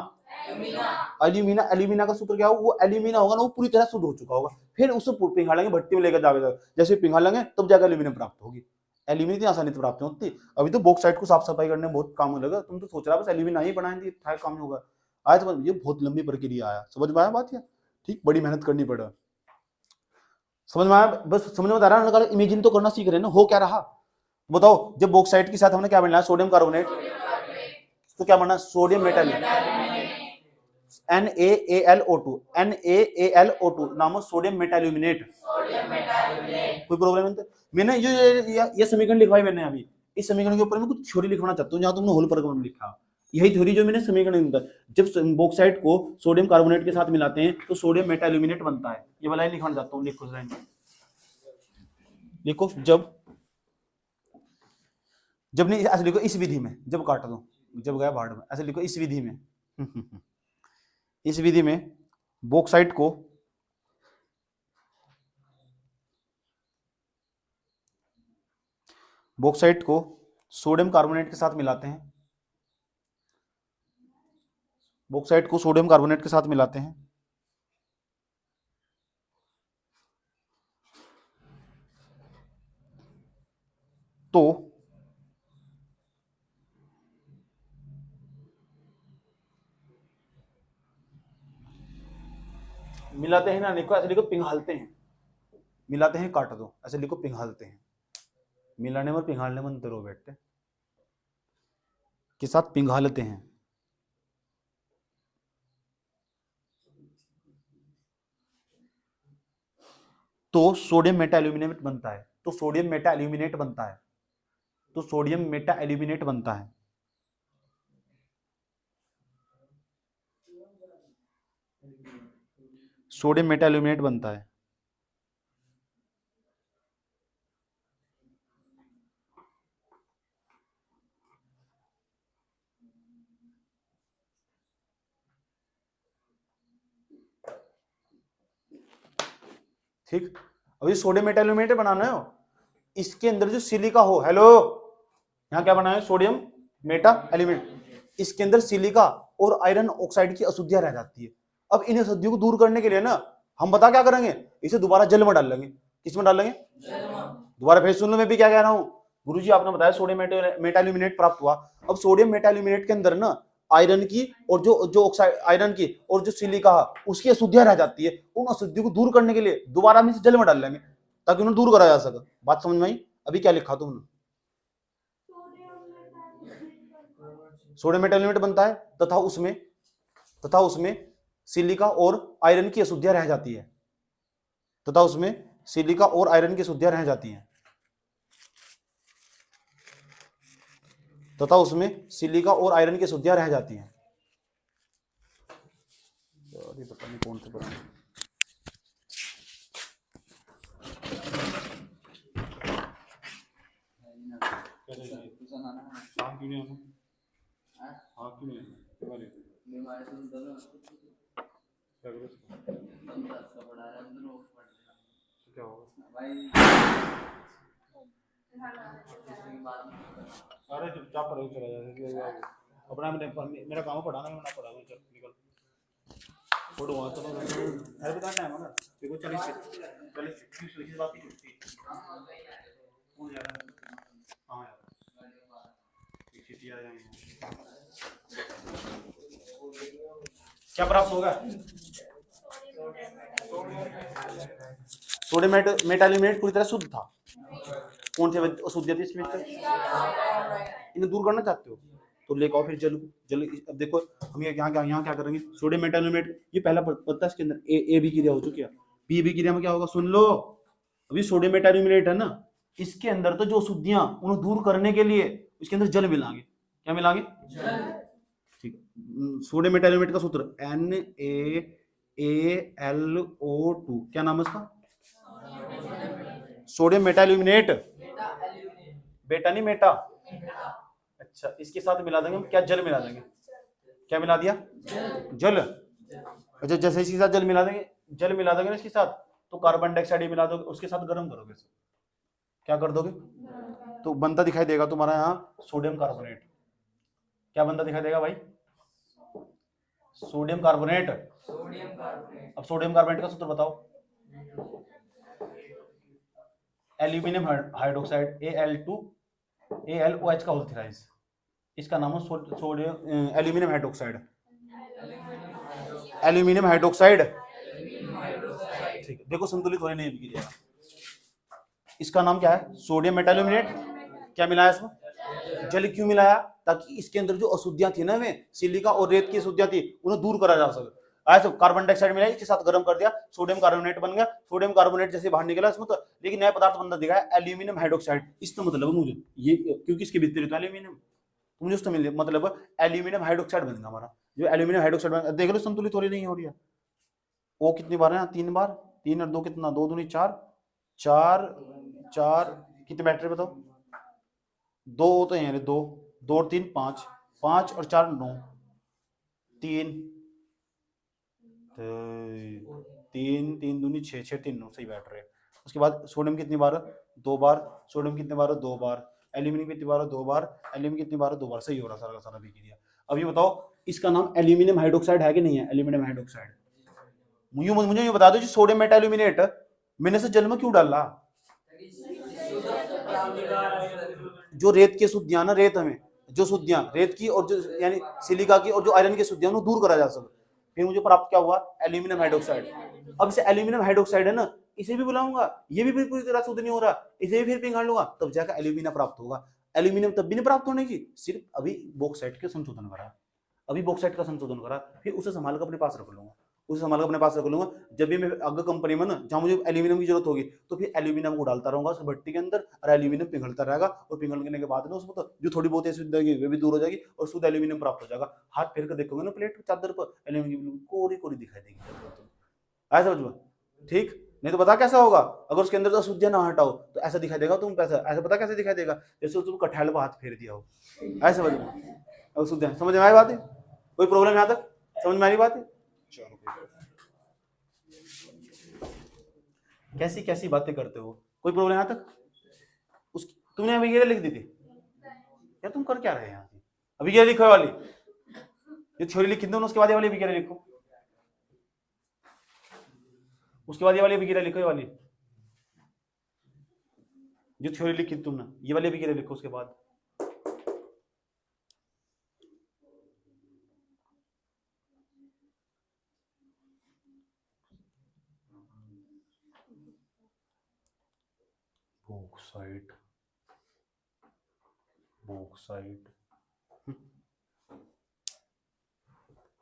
एल्यूमिना, एल्यूमिना का सूत्र क्या होगा? वो एल्यूमिना होगा ना, वो पूरी तरह शुद्ध हो चुका होगा, फिर उसे पिघालेंगे, भट्टी में लेकर जाएगा, जैसे पिघालेंगे तब जाकर एल्यूमिनियम प्राप्त होगी। एल्यूमिनियम इतनी आसानी से प्राप्त होती। अभी तो बॉक्साइट को साफ सफाई करने में बहुत काम लगा, तुम तो सोच रहा बस एल्यूमिना ही बनाएंगे, काम ही होगा। आज ये बहुत लंबी प्रक्रिया आया, समझ में आया बात? या ठीक, बड़ी मेहनत करनी पड़ा, समझ में आया? बस समझ में आ रहा है, इमेजिन तो करना सीख रहे हैं ना, हो क्या रहा बताओ। जब बॉक्साइट के साथ हमने क्या बनाया? सोडियम कार्बोनेट, तो क्या बना? सोडियम मेटल, NaAlO2, NaAlO2 नाम सोडियम मेटाल्यूमिनेट। कोई प्रॉब्लम है? मैंने ये समीकरण लिखवाई मैंने अभी, इस समीकरण के ऊपर मैं कुछ थ्योरी लिखवाना चाहता हूँ, जहां तुमने होल प्रगमन लिखा, यही थ्योरी जो मैंने समीकरण दिया। जब बॉक्साइट को सोडियम कार्बोनेट के साथ मिलाते हैं तो सोडियम मेटाल्यूमिनेट बनता है। ये वाला लिखवाना चाहता हूँ, लिखो लाइन, लिखो। जब नहीं, ऐसे लिखो इस विधि में, जब काट दो, जब गया भाड़ में, ऐसे लिखो इस विधि में इस विधि में बॉक्साइट को सोडियम कार्बोनेट के साथ मिलाते हैं, बॉक्साइट को सोडियम कार्बोनेट के साथ मिलाते हैं, तो मिलाते हैं ना, लिखो ऐसे लिखो, पिघालते हैं, मिलाते हैं काट दो, ऐसे लिखो पिघालते हैं, मिलाने में पिघालने में अंतर हो बैठते के साथ पिघालते हैं, तो सोडियम मेटा एल्यूमिनेट बनता है, तो सोडियम मेटा एल्यूमिनेट बनता है, तो सोडियम मेटा एल्यूमिनेट बनता है। सोडियम मेटा एल्यूमिनेट बनता है। ठीक, अभी सोडियम मेटा एल्यूमिनेट बनाना है, इसके अंदर जो सिलिका हो, हेलो, यहां क्या बना है? सोडियम मेटा एल्यूमिनेट, इसके अंदर सिलिका और आयरन ऑक्साइड की अशुद्धियां रह जाती है। अब इन अशुद्धियों को दूर करने के लिए ना हम बता क्या करेंगे? इसे दोबारा जल में डाल लेंगे। किस में डाल लेंगे? दोबारा फिर सुन लो, मैं भी क्या कह रहा हूं। गुरुजी आपने बताया सोडियम मेटा एल्यूमिनेट प्राप्त हुआ। अब सोडियम मेटा एल्यूमिनेट के अंदर ना आयरन की और जो ऑक्साइड, आयरन की और जो सिलिका उसकी अशुद्धियां रह जाती है। उन अशुद्धियों को दूर करने के लिए दोबारा हम इसे जल में डाल लेंगे ताकि उन्हें दूर करा जा सके। बात समझ में आई? अभी क्या लिखा तुमने? सोडियम मेटा एल्यूमिनेट बनता है तथा उसमें सिलिका और आयरन की अशुद्धियां रह जाती है, तथा उसमें सिलिका और आयरन की अशुद्धियां रह जाती हैं, तथा उसमें सिलिका और आयरन की अशुद्धियां रह जाती हैं। ये पता नहीं कौन से पढ़ा, क्या अरे चुपचाप पढ़ो, चला जाए अपना, मेरा काम पढ़ाना, मैं ना पढ़ा चल निकल फोटो वहां तो अरे बता टाइम है ना देखो, 40 लिखी बात की छुट्टी कौन जा रहा है? हां यार एक चिट्ठी आ जाएंगे। क्या प्राप्त होगा? सोडियम मेटा एल्यूमिनेट पूरी तरह शुद्ध था। कौन से अशुद्धियां थी इसमें? इन्हें दूर करना चाहते हो तो लेकर आओ फिर जल। अब देखो हम यहाँ क्या करेंगे? सोडियम मेटा एल्यूमिनेट, ये पहला पता है, इसके अंदर ए भी क्रिया हो चुकी है, बी भी क्रिया में क्या होगा सुन लो। अभी सोडियम मेटा एल्यूमिनेट है ना, इसके अंदर तो जो अशुद्धियां उन्हें दूर करने के लिए इसके अंदर जल मिलाएंगे। क्या मिलाएंगे? ठीक, सोडियम मेटा एल्यूमिनेट का सूत्र NaAlO2, क्या नाम है इसका? सोडियम मेटा एल्यूमिनेट, बेटा नहीं मेटा। अच्छा, इसके साथ मिला देंगे हम क्या? जल मिला देंगे। क्या मिला दिया? जल। अच्छा, जैसे इसके साथ जल मिला देंगे ना इसके साथ, तो कार्बन डाइऑक्साइड मिला दोगे, उसके साथ गर्म करोगे, क्या कर दोगे, तो बनता दिखाई देगा तुम्हारा यहाँ सोडियम कार्बोनेट। क्या बनता दिखाई देगा भाई, सोडियम कार्बोनेट। अब सोडियम कार्बोनेट का सूत्र बताओ, एल्यूमिनियम हाइड्रोक्साइड AlOH का होल थ्राइस, इसका नाम है sodium aluminium hydroxide, aluminium hydroxide. ठीक है, देखो संतुलित होने नहीं बिगड़ेगा। इसका नाम क्या है, सोडियम मेटाल्यूमिनेट। क्या मिलाया इसमें, जल क्यों मिलाया, ताकि इसके अंदर जो अशुद्धियां थी ना, में सिलिका और रेत की अशुद्धियां थी, उन्हें दूर करा जा सके। ऐसे कार्बन डाइऑक्साइड मिला, इसके साथ गर्म कर दिया, सोडियम कार्बोनेट बन गया। सोडियम कार्बोनेट जैसे बाहर निकला इसमें तो, लेकिन नया पदार्थ बनता दिखा है एल्यूमिनियम हाइड्रोक्साइड। इसका मतलब मुझे ये, क्योंकि इसके भीतर तो एल्यूमिनियम, तो मुझे उसका मतलब एल्यूमिनियम हाइड्रोक्साइड बनेगा हमारा। जो एल्यूमिनियम हाइड्रोक्साइड बनेगा, देख लो संतुलित हो रही नहीं हो रही है। ओ कितनी बार है, 3 बार, 3 और 2 कितना, 2 दूनी 4, 4 4 कितने बैटरी बताओ, 2 तो है 2, 2 और 3 5, 5 और 4 9, 3 3 3 दूनी 6, 6 3 9, सही बैठ रहे। उसके बाद सोडियम कितनी बार, 2 बार, सोडियम कितने बार, 2 बार, एल्यूमिनियम कितनी बार, 2 बार, एल्यूमिनियम कितनी बार, 2 बार, सही हो रहा सारा का सारा बिक्रिया। अब ये बताओ इसका नाम एल्यूमिनियम हाइड्रोक्साइड है कि नहीं है, एल्यूमिनियम हाइड्रोक्साइड। मुझे ये बता दो, सोडियम मेटाल्यूमिनेट मैंने से जल में क्यों डाला, जो रेत की शुद्धियां ना, रेत हमें जो शुद्धियां रेत की और जो यानी सिलिका की और जो आयरन की शुद्धियां दूर करा जा सके, फिर मुझे प्राप्त क्या हुआ, एल्यूमिनियम हाइड्रोक्साइड। अब इसे एल्यूमिनियम हाइड्रोक्साइड है ना, इसे भी बुलाऊंगा, ये भी पूरी तरह शुद्ध नहीं हो रहा, इसे भी फिर पिघाड़ लूंगा, तब जाकर एल्यूमिनियम प्राप्त होगा। एल्यूमिनियम तब भी नहीं प्राप्त होने की, सिर्फ अभी बॉक्साइट के संशोधन करा, अभी बॉक्साइट का संशोधन करा, फिर उसे संभाल कर अपने पास रख लूंगा, उसे संभाल कर अपने पास रख लूंगा। जब भी मैं अगर कंपनी में ना, जहां मुझे एल्यूमिनियम की जरूरत होगी, तो फिर एल्यूमिनियम को डालता रहूंगा उस भट्टी के अंदर, और एल्यूमिनियम पिघलता रहेगा, और पिघलने के बाद ना उसमें तो जो थोड़ी बहुत असुविधा होगी वे भी दूर हो जाएगी, और शुद्ध एल्यूमिनियम प्राप्त हो जाएगा। हाथ फेर कर देखोगे ना प्लेट चादर पर, एल्यूमिनियम कोरी कोरी दिखाई देगी, ऐसा समझ में, ठीक। नहीं तो पता कैसा होगा, अगर उसके अंदर तो अशुद्धियां ना हटाओ तो ऐसा दिखाई देगा, तुम पैसा ऐसा पता कैसे दिखाई देगा, जैसे तुम कटहल पर हाथ फेर दिया हो, ऐसे समझ में, अशुद्धियां। समझ में आई बात है, कोई प्रॉब्लम यहाँ तक समझ में आ रही बात है, चलो कैसी कैसी बातें करते हो, कोई प्रॉब्लम यहाँ तक। उस तुमने अभी ये लिख दी थी, यार तुम कर क्या रहे हैं यहाँ, अभी ये लिखो वाली, ये थ्योरी लिखी दो, उसके बाद ये वाली अभिक्रिया लिखो, उसके बाद ये वाली अभिक्रिया लिखो, ये वाली जो थ्योरी लिखी तुमने, ये वाली अभिक्रिया लिखो उसके बाद। बॉक्साइट, बॉक्साइट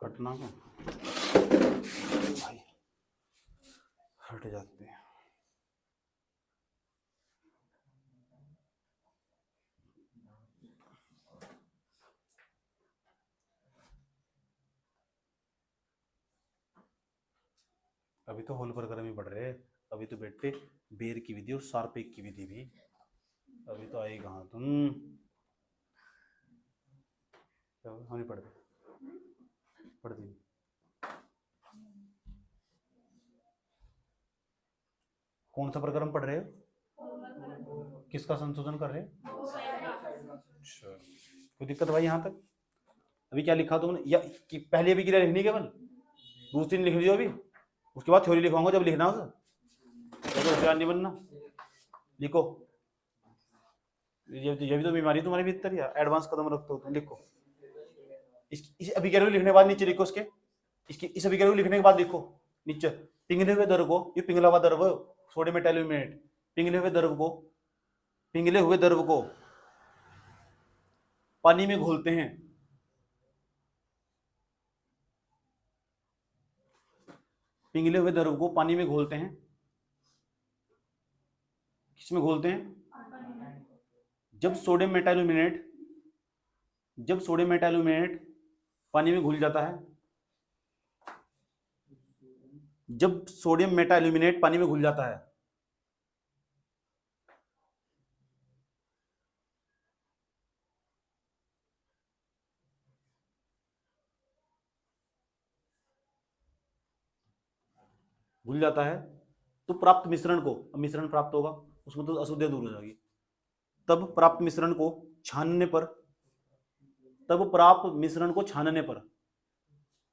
हटना है भाई, हट जाते हैं। अभी तो होल पर ही पढ़ रहे हैं, अभी तो बेटे बेर की विधि और सारपेक की विधि भी, अभी तो आई कहाँ तुम, हम नहीं पढ़ते, पढ़ती कौन सा प्रकरण पढ़ रहे हो, किसका संशोधन कर रहे हो, अच्छा कोई दिक्कत भाई यहाँ तक। अभी क्या लिखा तुमने, या कि पहले अभी क्रिया लिखनी केवल, दूसरी लिख दियो अभी, उसके बाद थ्योरी लिखवाऊंगा जब लिखना उसे, तो होशियार नहीं बनना, लिखो। ये भी तो बीमारी तुम्हारे भीतर, या एडवांस कदम रखते हो तुम, लिखो। इस अभिक्रिया को लिखने के बाद नीचे लिखो उसके, इसकी इस अभिक्रिया को लिखने के बाद लिखो नीचे, पिघले हुए द्रव को, ये पिघला हुआ द्रव सोडियम मेटाल्यूमिनेट, पिघले हुए द्रव को, पिघले हुए द्रव को पानी में घोलते हैं, पिघले हुए द्रव को पानी में घोलते हैं, किसमें घोलते हैं, जब सोडियम मेटाल्यूमिनेट, जब सोडियम मेटाल्यूमिनेट पानी में घुल जाता है, जब सोडियम मेटाल्यूमिनेट पानी में घुल जाता है, घुल जाता है, तो प्राप्त मिश्रण को, मिश्रण प्राप्त होगा उसमें तो अशुद्धियां दूर हो जाएगी। तब प्राप्त मिश्रण को छानने पर, तब प्राप्त मिश्रण को छानने पर,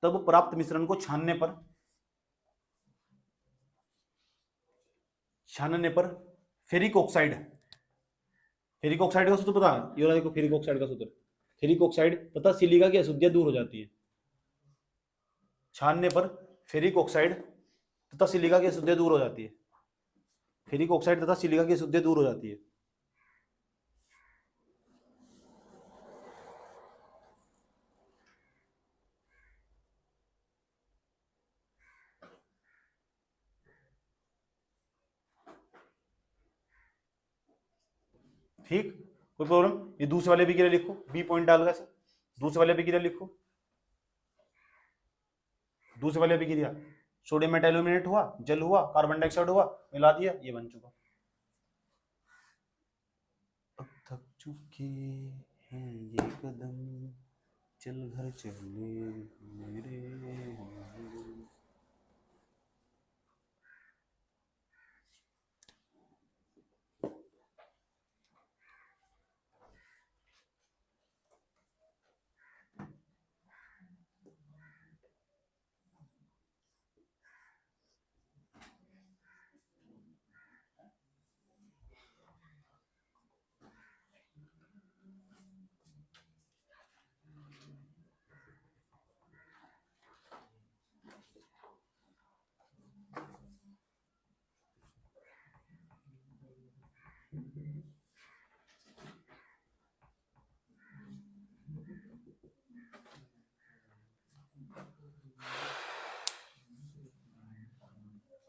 तब प्राप्त मिश्रण को छानने पर, छानने पर फेरिक ऑक्साइड, फेरिक ऑक्साइड का सूत्र पता है? ये वाला देखो फेरिक ऑक्साइड का सूत्र, फेरिक ऑक्साइड तथा सिलिका की अशुद्धियां दूर हो जाती है। छानने पर फेरिक ऑक्साइड तथा सिलिका की अशुद्धियां दूर हो जाती है। फेरिक ऑक्साइड तथा सिलिका की अशुद्धियां दूर हो जाती है। ठीक, कोई प्रॉब्लम? ये दूसरे वाले अभिक्रिया लिखो, बी पॉइंट डाल कर दूसरे वाले अभिक्रिया लिखो। दूसरे वाले अभिक्रिया सोडियम मेटाल्यूमिनेट हुआ, जल हुआ, कार्बन डाइऑक्साइड हुआ, मिला दिया, ये बन चुका। अब थक चुके हैं ये कदम, चल घर चले मेरे।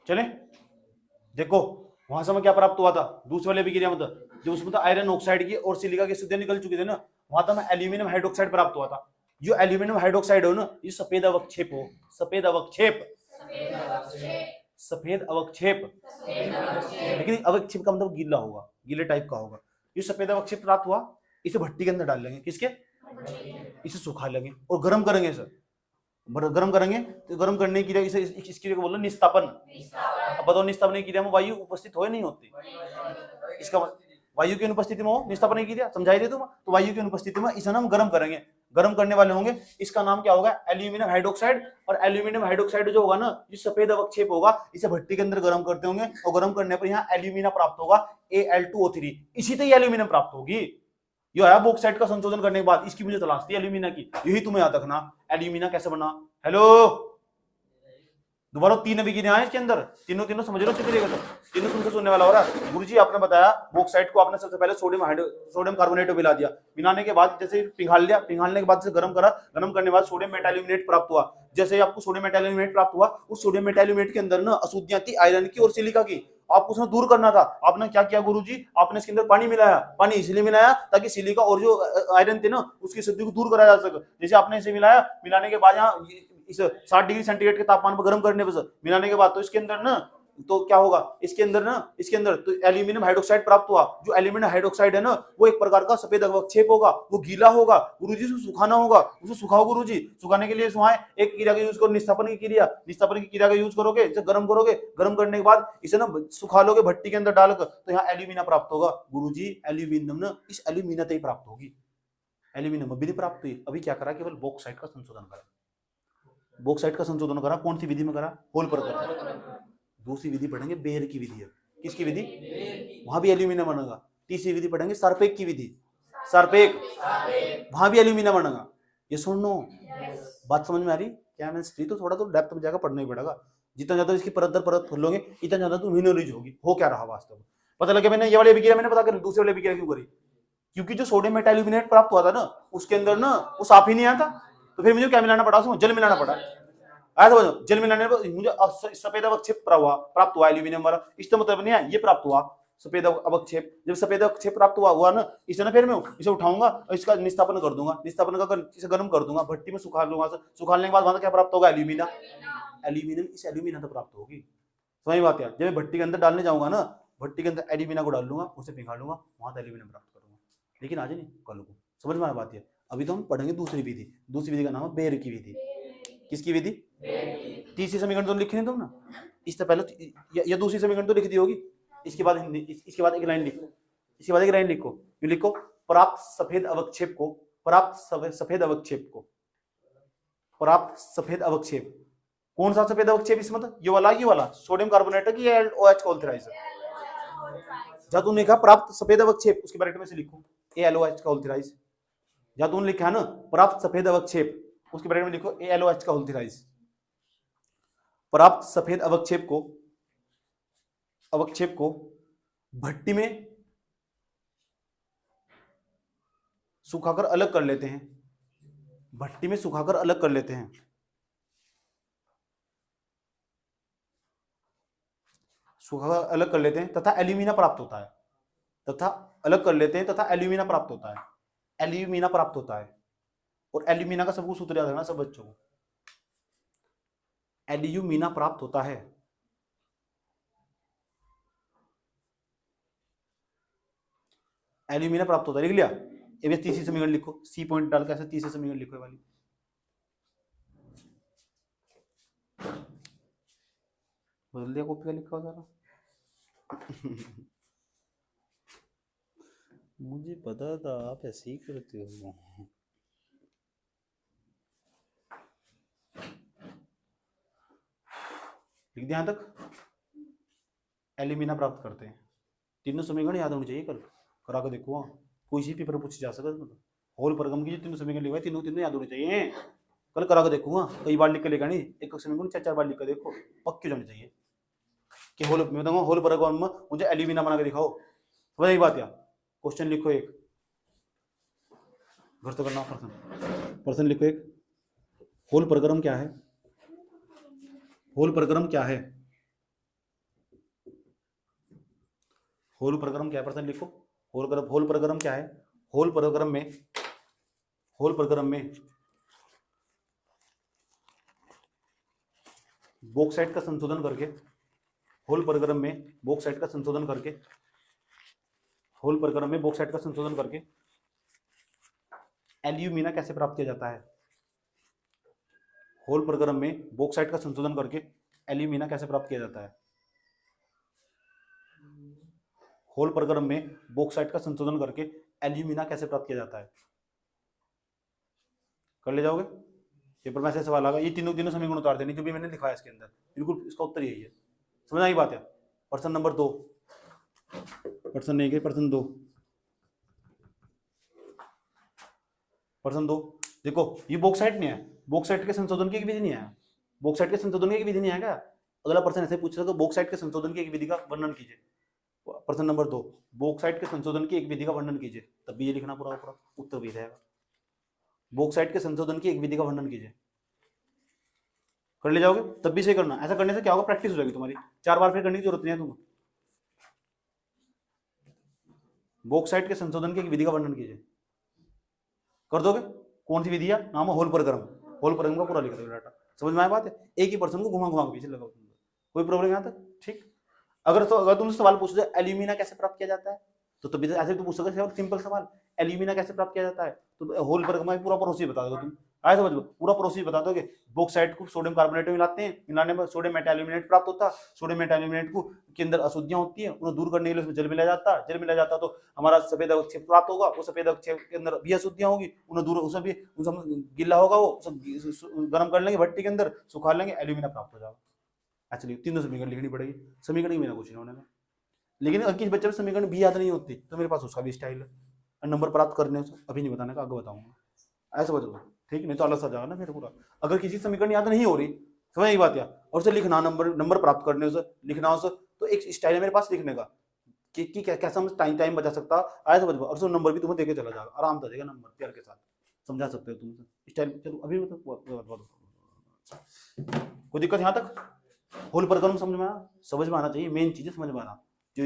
चले देखो वहां से हमें क्या प्राप्त हुआ था दूसरे वाले अभिक्रिया में, जो उसमें तो आयरन ऑक्साइड की और सिलिका की अशुद्धियां निकल चुकी थी ना, वहां तो हमें एल्यूमिनियम हाइड्रोक्साइड प्राप्त हुआ था। जो एल्यूमिनियम हाइड्रोक्साइड हो ना, ये सफेद अवक्षेप हो, सफेद अवक्षेप, सफेद अवक्षेप, लेकिन अवक्षेप का मतलब गीला होगा, गीले टाइप का होगा। ये सफेद अवक्षेप प्राप्त हुआ, इसे भट्टी के अंदर डाल लेंगे, किसके? इसे सुखा लेंगे और गर्म करेंगे सर। गर्म करेंगे तो गर्म करने की क्रिया, इस क्रिया को बोलो निस्तापन। अब बताओ निस्तापन की क्रिया में वायु उपस्थित हो नहीं होती? इसका वायु की अनुपस्थिति में हो निस्तापन की क्रिया, समझाई दे तुम। तो वायु की अनुपस्थिति में इसे हम गर्म करेंगे, गर्म करने वाले होंगे। इसका नाम क्या होगा? Aluminium hydroxide. और एल्यूमिनियम हाइड्रोक्साइड जो होगा ना, जो सफेद अवक्षेप होगा, इसे भट्टी के अंदर गर्म करते होंगे और गर्म करने पर यहाँ एल्यूमिना प्राप्त होगा, Al2O3। इसी से एल्यूमिनियम प्राप्त होगी। ये आया बॉक्साइट का संशोधन करने के बाद, इसकी मुझे तलाश थी एल्यूमिना की, यही तुम्हें याद रखना। एल्यूमिना कैसे बना? हेलो दोबारा 3 अभिक्रिया है इसके अंदर, तीनों समझ लो, तीनों तुमसे सुनने वाला हो रहा है। गुरुजी आपने बताया बॉक्साइट को आपने सबसे पहले सोडियम कार्बोनेट मिला दिया, मिलाने के बाद जैसे पिघाल लिया, पिघालने के बाद से गर्म करा, गर्म करने के बाद सोडियम मेटाल्यूमिनेट प्राप्त हुआ। जैसे ही आपको सोडियम मेटाल्यूमिनेट प्राप्त हुआ, उस सोडियम मेटाल्यूमिनेट के अंदर ना अशुद्धियां थी आयरन की और सिलिका की, आपको उसने दूर करना था। आपने क्या किया गुरुजी? आपने इसके अंदर पानी मिलाया। पानी इसलिए मिलाया ताकि सिलिका और जो आयरन थे ना, उसकी अशुद्धि को दूर करा जा सके। जैसे आपने इसे मिलाया, मिलाने के बाद यहाँ इस 60 डिग्री सेंटीग्रेड के तापमान पर गर्म करने पर मिलाने के बाद तो इसके अंदर ना, तो क्या होगा इसके अंदर तो एल्यूमिनियम हाइड्रोक्साइड प्राप्त हुआ। जो एल्यूमिनियम हाइड्रोक्साइड है ना, वो एक प्रकार का सफेद अवक्षेप होगा, वो गीला होगा गुरुजी, उसको सुखाना होगा। उसे सुखाओ गुरुजी, सुखाने के लिए एक क्रिया का यूज करो, निस्तापन की क्रिया। निस्तापन की क्रिया का यूज करोगे, इसे गर्म करोगे, गर्म करने के बाद इसे ना सुखा लोगे भट्टी के अंदर डालकर, तो यहाँ एल्यूमिना प्राप्त होगा गुरुजी। एल्यूमिनियम ना इस एल्यूमिना से ही प्राप्त होगी, एल्यूमिनियम अभी नहीं प्राप्त हुई। अभी क्या करा? केवल बॉक्साइट का संशोधन करा, बॉक्साइट का संशोधन करा। कौन सी विधि में करा? होल पर करा। दूसरी विधि पढ़ेंगे बेर की विधि है। किसकी विधि? वहां भी एल्यूमिनियम बनेगा। तीसरी विधि पढ़ेंगे सरपेक की विधि, सरपेक, वहां भी एल्यूमिनियम बनेगा। ये सुन लो, बात समझ में आ रही? क्या मैं स्त्री तो थोड़ा तो डेप्थ में जाकर पढ़ना ही पड़ेगा। जितना ज्यादा इसकी परत दर परत खोलोगे, इतना ज्यादा तुम्हें नॉलेज होगी। हो क्या रहा वास्तव में पता लगे। मैंने ये वाले अभिक्रिया मैंने पता कर, दूसरे वाले अभिक्रिया क्यों करी? क्योंकि जो सोडियम मेटाल्यूमिनेट प्राप्त हुआ था ना, उसके अंदर ना वो साफ ही नहीं आया था, तो फिर मुझे क्या मिलाना पड़ा? उसमें जल मिलाना पड़ा। आया समझो, जल मिलाने पर मुझे सफेद अवक्षेप प्राप्त हुआ एल्यूमिनियम वाला। इसका मतलब नहीं है ये प्राप्त हुआ सफेद अवक्षेप। जब सफेद अवक्षेप प्राप्त हुआ ना, इसे ना फिर मैं इसे उठाऊंगा और इसका निस्तापन कर दूंगा, निस्तापन कर इसे गर्म कर दूंगा, भट्टी में सुखा लूंगा। सुखाने के बाद वहां क्या प्राप्त होगा? एल्यूमिना। एल्यूमिनियम इस एल्यूमिना तो प्राप्त होगी। समझ बात है? जब मैं भट्टी के अंदर डालने जाऊंगा ना, भट्टी के अंदर एल्यूमिना को डाल लूंगा, उसे पिघालूंगा, वहां से एल्यूमिनियम प्राप्त करूंगा। लेकिन आज नहीं, कल को। समझ में आ बात है? अभी तो हम पढ़ेंगे दूसरी विधि। दूसरी विधि का नाम है बेर की विधि। किसकी विधि? तीसरी समीकरण तो लिखे नहीं तुम ना, इससे पहले या दूसरी समीकरण तो लिख दी होगी, इसके बाद एक लाइन लिखो, इसके बाद एक लाइन लिखो, ये लिखो प्राप्त सफेद अवक्षेप को, प्राप्त सफेद अवक्षेप, कौन सा सफेद अवक्षेप इसमें, तो ये वाला सोडियम कार्बोनेट की OH का ऑल्थराइजर। जब तुमने लिखा प्राप्त सफेद अवक्षेप, उसके ब्रैकेट में से लिखो AlOH का ऑल्थराइज। जब तुमने लिखा है ना प्राप्त सफेद अवक्षेप, उसके ब्रैकेट में लिखो AlOH का ऑल्थराइज। प्राप्त सफेद अवक्षेप को भट्टी में सुखाकर अलग कर लेते हैं, भट्टी में सुखाकर अलग कर लेते हैं, सुखाकर अलग कर लेते हैं तथा एल्यूमिना प्राप्त होता है, तथा अलग कर लेते हैं तथा एल्यूमिना प्राप्त होता है, एल्यूमिना प्राप्त होता है। और एल्यूमिना का सबको सूत्र याद रखना सब बच्चों को, एल्यूमिना प्राप्त होता है, एल्यूमिना प्राप्त होता है, लिख लिया। ये तीसरी समीकरण लिखो, सी पॉइंट डाल के ऐसे तीसरी समीकरण लिखो वाली, बदल दिया कॉपी का लिखा हो जरा मुझे पता था आप ऐसे ही करते हो। लिख दिया यहां तक, एल्यूमिना प्राप्त करते हैं। तीनों समीकरण याद होनी चाहिए, कल करा के देखो, कोई सी पेपर पूछी जा सकता है, होल परगम की जो तीनों समीकरण लिखे तीनों याद होने चाहिए, कल करा के देखूंगा, कई बार लिख के लेगा नहीं, एक समीकरण 4 बार लिख के देखो, पक्के जाने चाहिए कि होल, मैं बताऊंगा होल परगम में मुझे एल्यूमिना बना के दिखाओ, समझ आई बात। या क्वेश्चन लिखो एक, घर तो करना, पर्सन लिखो एक, होल परगम क्या है, होल परगम क्या है, होल परगम क्या है, पर्सन लिखो, होल परगम क्या है। होल परगम में बॉक्साइट का संशोधन करके, होल परगम में बॉक्साइट का संशोधन करके, होल परगम में बॉक्साइट का संशोधन करके एल्यूमिना कैसे प्राप्त किया जाता है, होल परगम में बॉक्साइट का संशोधन करके एल्यूमिना कैसे प्राप्त किया जाता है, होल परगम में बॉक्साइट का संशोधन करके एल्यूमिना कैसे प्राप्त किया जाता है, कर ले जाओगे पेपर में ऐसे सवाल आएगा, ये तीनों समीकरण उतार देने जो भी मैंने लिखा है इसके अंदर, बिल्कुल इसका उत्तर यही है, समझ आई बात है। पर्सन नंबर 2, पर्सन नहीं गए, पर्सन 2, पर्सन 2 देखो, ये बॉक्साइट नहीं है, बॉक्साइट के संशोधन की एक विधि नहीं है, बॉक्साइट के संशोधन की एक विधि नहीं है क्या। अगला पर्सन ऐसे पूछ रहा है, बॉक्साइट के संशोधन की एक विधि का वर्णन कीजिए। पर्सन नंबर 2, बॉक्साइट के संशोधन की एक विधि का वर्णन कीजिए, तब भी ये लिखना पूरा उत्तर भी रहेगा। बॉक्साइट के संशोधन की एक विधि का वर्णन कीजिए, कर ले जाओगे, तब भी सही करना। ऐसा करने से क्या होगा, प्रैक्टिस हो जाएगी तुम्हारी, 4 बार फिर करने की जरूरत नहीं है तुम्हें। बॉक्साइट के संशोधन की एक विधि का वर्णन कीजिए, कर दोगे। कौन सी विधि है, नाम है होल परगम, होल परगम का पूरा लिख दोगे डाटा, समझ में आया बात है। एक ही पर्सन को घुमा घुमा के पीछे लगाओ, कोई प्रॉब्लम यहाँ तक, ठीक। अगर तुमसे सवाल पूछ दे एल्यूमिना कैसे प्राप्त किया जाता है, तो तभी ऐसे तो पूछ सकते, सिंपल सवाल, एल्यूमिना कैसे प्राप्त किया जाता है, तो होल परगम में पूरा प्रोसेस बता दो तुम, आए समझ, पूरा प्रोसेस बता दोगे। बॉक्साइट को सोडियम कार्बोनेट में मिलाते हैं, मिलाने में सोडियम मेटाल्यूमिनेट प्राप्त होता है, सोडियम मेटाल्यूमिनेट को के अंदर अशुद्धियां होती है, उन्हें दूर करने के लिए उसमें जल मिलाया जाता है, जल मिलाया जाता है तो हमारा सफेद अवक्षेप प्राप्त होगा, वो सफेद अवक्षेप के अंदर भी अशुद्धियां होगी, उन्हें दूर, उसमें भी गिला होगा, वो गर्म कर लेंगे भट्टी के अंदर, सुखा लेंगे, एल्यूमिना प्राप्त हो जाएगा। एक्चुअली तीनों समीकरण लिखनी पड़ेगी, समीकरण ही मेरा कुछ नहीं होने में, लेकिन अगर किसी बच्चे में समीकरण भी याद नहीं होती तो मेरे पास उसका भी स्टाइल है, नंबर प्राप्त करने से अभी नहीं बताने का, आगे बताऊंगा, ऐसे बता, ठीक, नहीं तो अलग सा जाएगा ना फिर पूरा। अगर किसी समीकरण याद नहीं हो रही, समझ ये बात, या और उसे लिखना, नंबर प्राप्त करने से लिखना, उसे तो एक स्टाइल है मेरे पास लिखने का कि कैसा हम टाइम बचा सकता आया समझ, और उसमें नंबर भी तुम्हें देके चला जाएगा, आराम से देगा नंबर, प्यार के साथ समझा सकते हो तुम स्टाइल। चलो अभी कोई दिक्कत यहाँ तक, होल परगम समझ में आना चाहिए, मेन चीजें समझ में आना, जो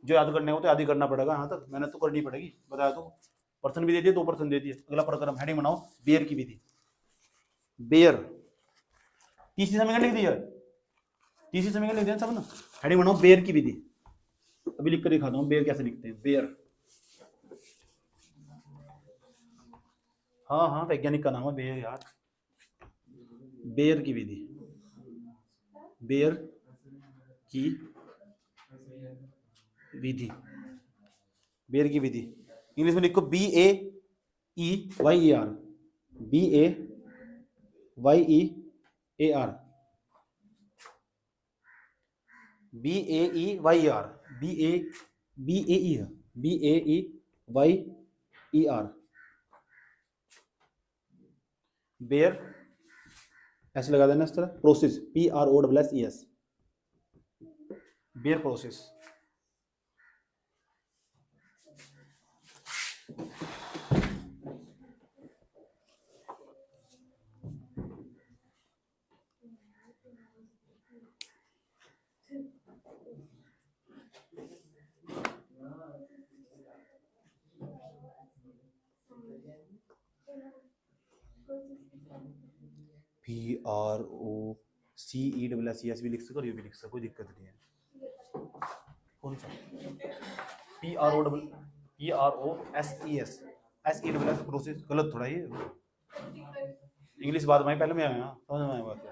याद करने को तो याद ही करना पड़ेगा, यहाँ तक मेहनत तो करनी पड़ेगी, बताया तो। पर्सन भी दे दिए, 2% दे दिए। अगला परगम हेडिंग बनाओ, बेयर की विधि, बेयर, तीसरी समीकरण लिख दिया, तीसरी समीकरण लिख दिया सब ना, हेडिंग बनाओ बेयर की विधि, अभी लिख कर दिखाता हूँ बेयर कैसे लिखते हैं, बेयर, हाँ वैज्ञानिक का नाम है बेयर यार, बेयर की विधि, बेयर की विधि, बेयर की विधि। इंग्लिश में लिखो BAEYER, BAYEAR, BAEYER, BAEYER, Bayer ऐसे लगा देना इस तरह, process PROSES, Bayer process. PROCES भी लिख सको और ये भी लिख सको, कोई दिक्कत नहीं है। कौन सा PROSES प्रोसेस, गलत थोड़ा ये, इंग्लिश बाद में पहले में आया, समझ में आया बात है।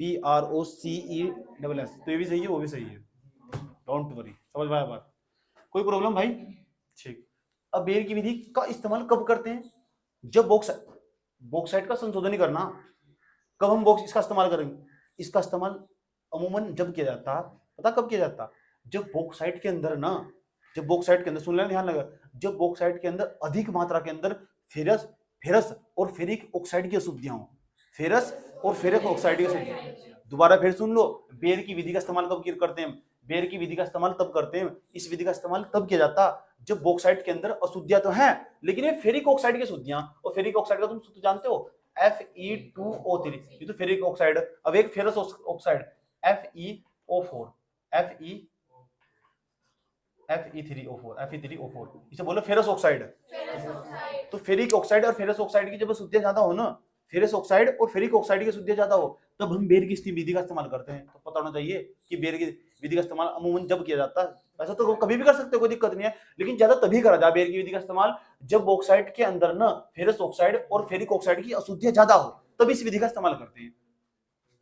PROCES तो ये भी सही है, वो भी सही है, डोंट वरी, समझ में आया बात, कोई प्रॉब्लम भाई? ठीक। अब बेयर की विधि का इस्तेमाल कब करते हैं? जब बॉक्साइट का संशोधन ही करना। कब हम इसका इस्तेमाल करेंगे? इसका इस्तेमाल अमूमन जब किया जाता, पता कब किया जाता? जब बॉक्साइट के अंदर ना, जब बॉक्साइट के अंदर, सुन लेना ध्यान लगा, जब बॉक्साइट के अंदर अधिक मात्रा के अंदर फेरस और फेरिक ऑक्साइड की अशुद्धियां हो, फेरस और फेरिक ऑक्साइड की अशुद्धियां। दोबारा फिर सुन लो, बेयर की विधि का इस्तेमाल कब करते हैं? बेयर की विधि का इस्तेमाल तब करते हैं, इस विधि का इस्तेमाल तब किया जाता जब बॉक्साइट के अंदर अशुद्धियां तो हैं, लेकिन ये फेरिक ऑक्साइड की अशुद्धियां, और फेरिक ऑक्साइड का तुम सूत्र जानते हो, Fe2O3, ये तो फेरिक ऑक्साइड। अब एक फेरस ऑक्साइड Fe3O4, इसे बोलो फेरस ऑक्साइड। तो फेरिक ऑक्साइड और फेरस ऑक्साइड की जब अशुद्धियां ज्यादा हो ना, फेरस ऑक्साइड और फेरिक ऑक्साइड की अशुद्धियां ज्यादा हो, तब हम बेयर की विधि का इस्तेमाल करते हैं। तो पता होना चाहिए कि बेयर की विधि का इस्तेमाल अमूमन जब किया जाता है, वैसे तो कभी भी कर सकते हो, कोई दिक्कत नहीं है, लेकिन ज्यादा तभी करा जाए बेयर की विधि का इस्तेमाल जब बॉक्साइट के अंदर ना फेरस ऑक्साइड और फेरिक ऑक्साइड की अशुद्धियां ज्यादा हो, तब इस विधि का इस्तेमाल करते हैं।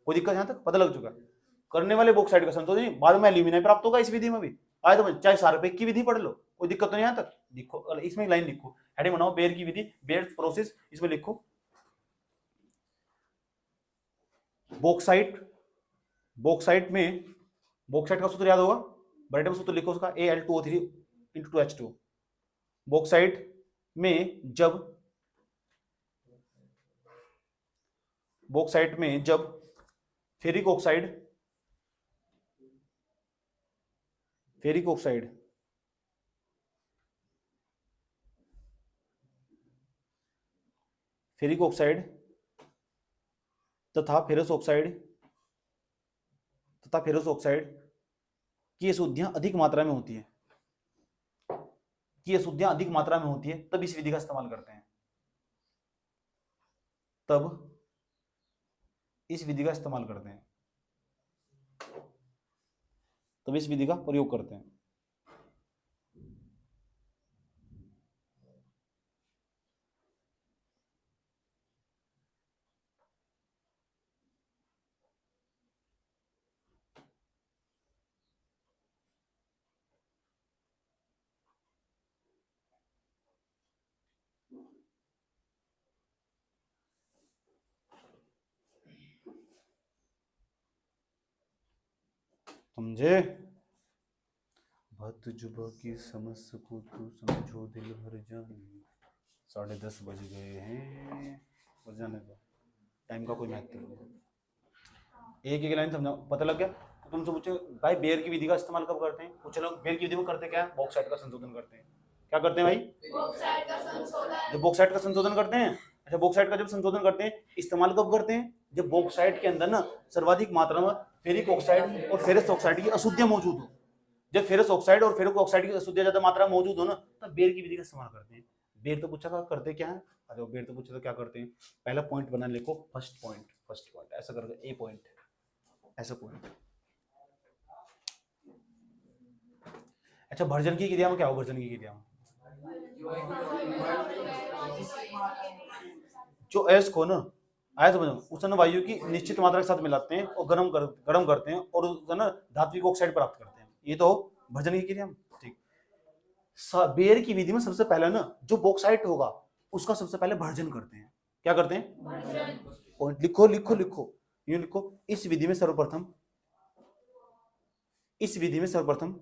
कोई दिक्कत यहां तक पता लग चुका? करने वाले बॉक्साइट का संशोधन बाद में एल्यूमिना प्राप्त होगा इस विधि में भी। आए तो चाहे सारपेक की विधि पढ़ लो, कोई दिक्कत नहीं। यहां तक लिखो, इसमें लाइन लिखो, हेडिंग बनाओ बेयर की विधि, बेयर प्रोसेस, इसमें लिखो बॉक्साइट में, बॉक्साइट का सूत्र याद होगा, बड़े में सूत्र लिखो उसका Al2O3 × 2H2। बॉक्साइट में जब फेरिक ऑक्साइड तथा फेरस ऑक्साइड की अशुद्धियां अधिक मात्रा में होती है, तब इस विधि का इस्तेमाल करते हैं, तब इस विधि का प्रयोग करते हैं। समझे? बात जुबा की समझ सको तो समझो दिल भर जाने, 10:30 बज गए हैं, बज जाने दो, टाइम का कोई महत्व नहीं। एक लाइन समझाओ, पता लग गया? तो तुमसे पूछो भाई बेयर की विधि का इस्तेमाल कब करते हैं? कुछ लोग बेयर की विधि में करते क्या है? बॉक्साइट का संशोधन करते हैं। क्या करते हैं भाई? जब बॉक्साइट का संशोधन करते हैं। अच्छा, बॉक्साइट का जब संशोधन करते हैं, इस्तेमाल कब करते हैं? जब बॉक्साइट के अंदर ना सर्वाधिक मात्रा में फेरिक ऑक्साइड और फेरस ऑक्साइड की अशुद्धियां मौजूद हो। जब फेरस ऑक्साइड और फेरिक ऑक्साइड की अशुद्धियां ज्यादा मात्रा में मौजूद हो ना, तब बेयर की विधि का इस्तेमाल करते हैं। बेयर तो पूछा था करते क्या है? अरे बेयर तो पूछा था क्या करते हैं? पहला पॉइंट बना लिखो, फर्स्ट पॉइंट ऐसा करके, ए पॉइंट ऐसा पॉइंट। अच्छा, भर्जन की क्रिया में क्या हो? भर्जन की क्रिया में जो एस को ना आया समझ में? उष्ण वायु की निश्चित मात्रा के साथ मिलाते हैं और गर्म करते हैं और उस ना धात्विक ऑक्साइड प्राप्त करते हैं। ये तो भर्जन की क्रिया। ठीक, बेयर की विधि में सबसे पहले ना जो बॉक्साइट होगा उसका सबसे पहले भर्जन करते हैं। क्या करते हैं? पॉइंट लिखो लिखो लिखो, यूं लिखो। इस विधि में सर्वप्रथम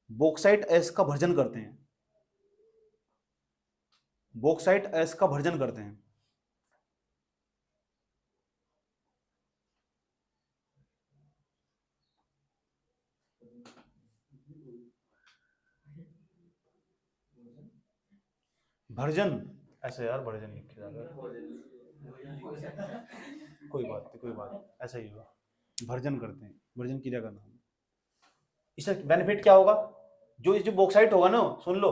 बॉक्साइट एस का भर्जन करते हैं। बॉक्साइट एस का भर्जन करते हैं। भर्जन ऐसे यार, भर्जन लिख के कोई बात ऐसा ही होगा। भर्जन करते हैं, भर्जन क्रिया का नाम। इससे बेनिफिट क्या होगा? जो बॉक्साइट होगा ना, सुन लो,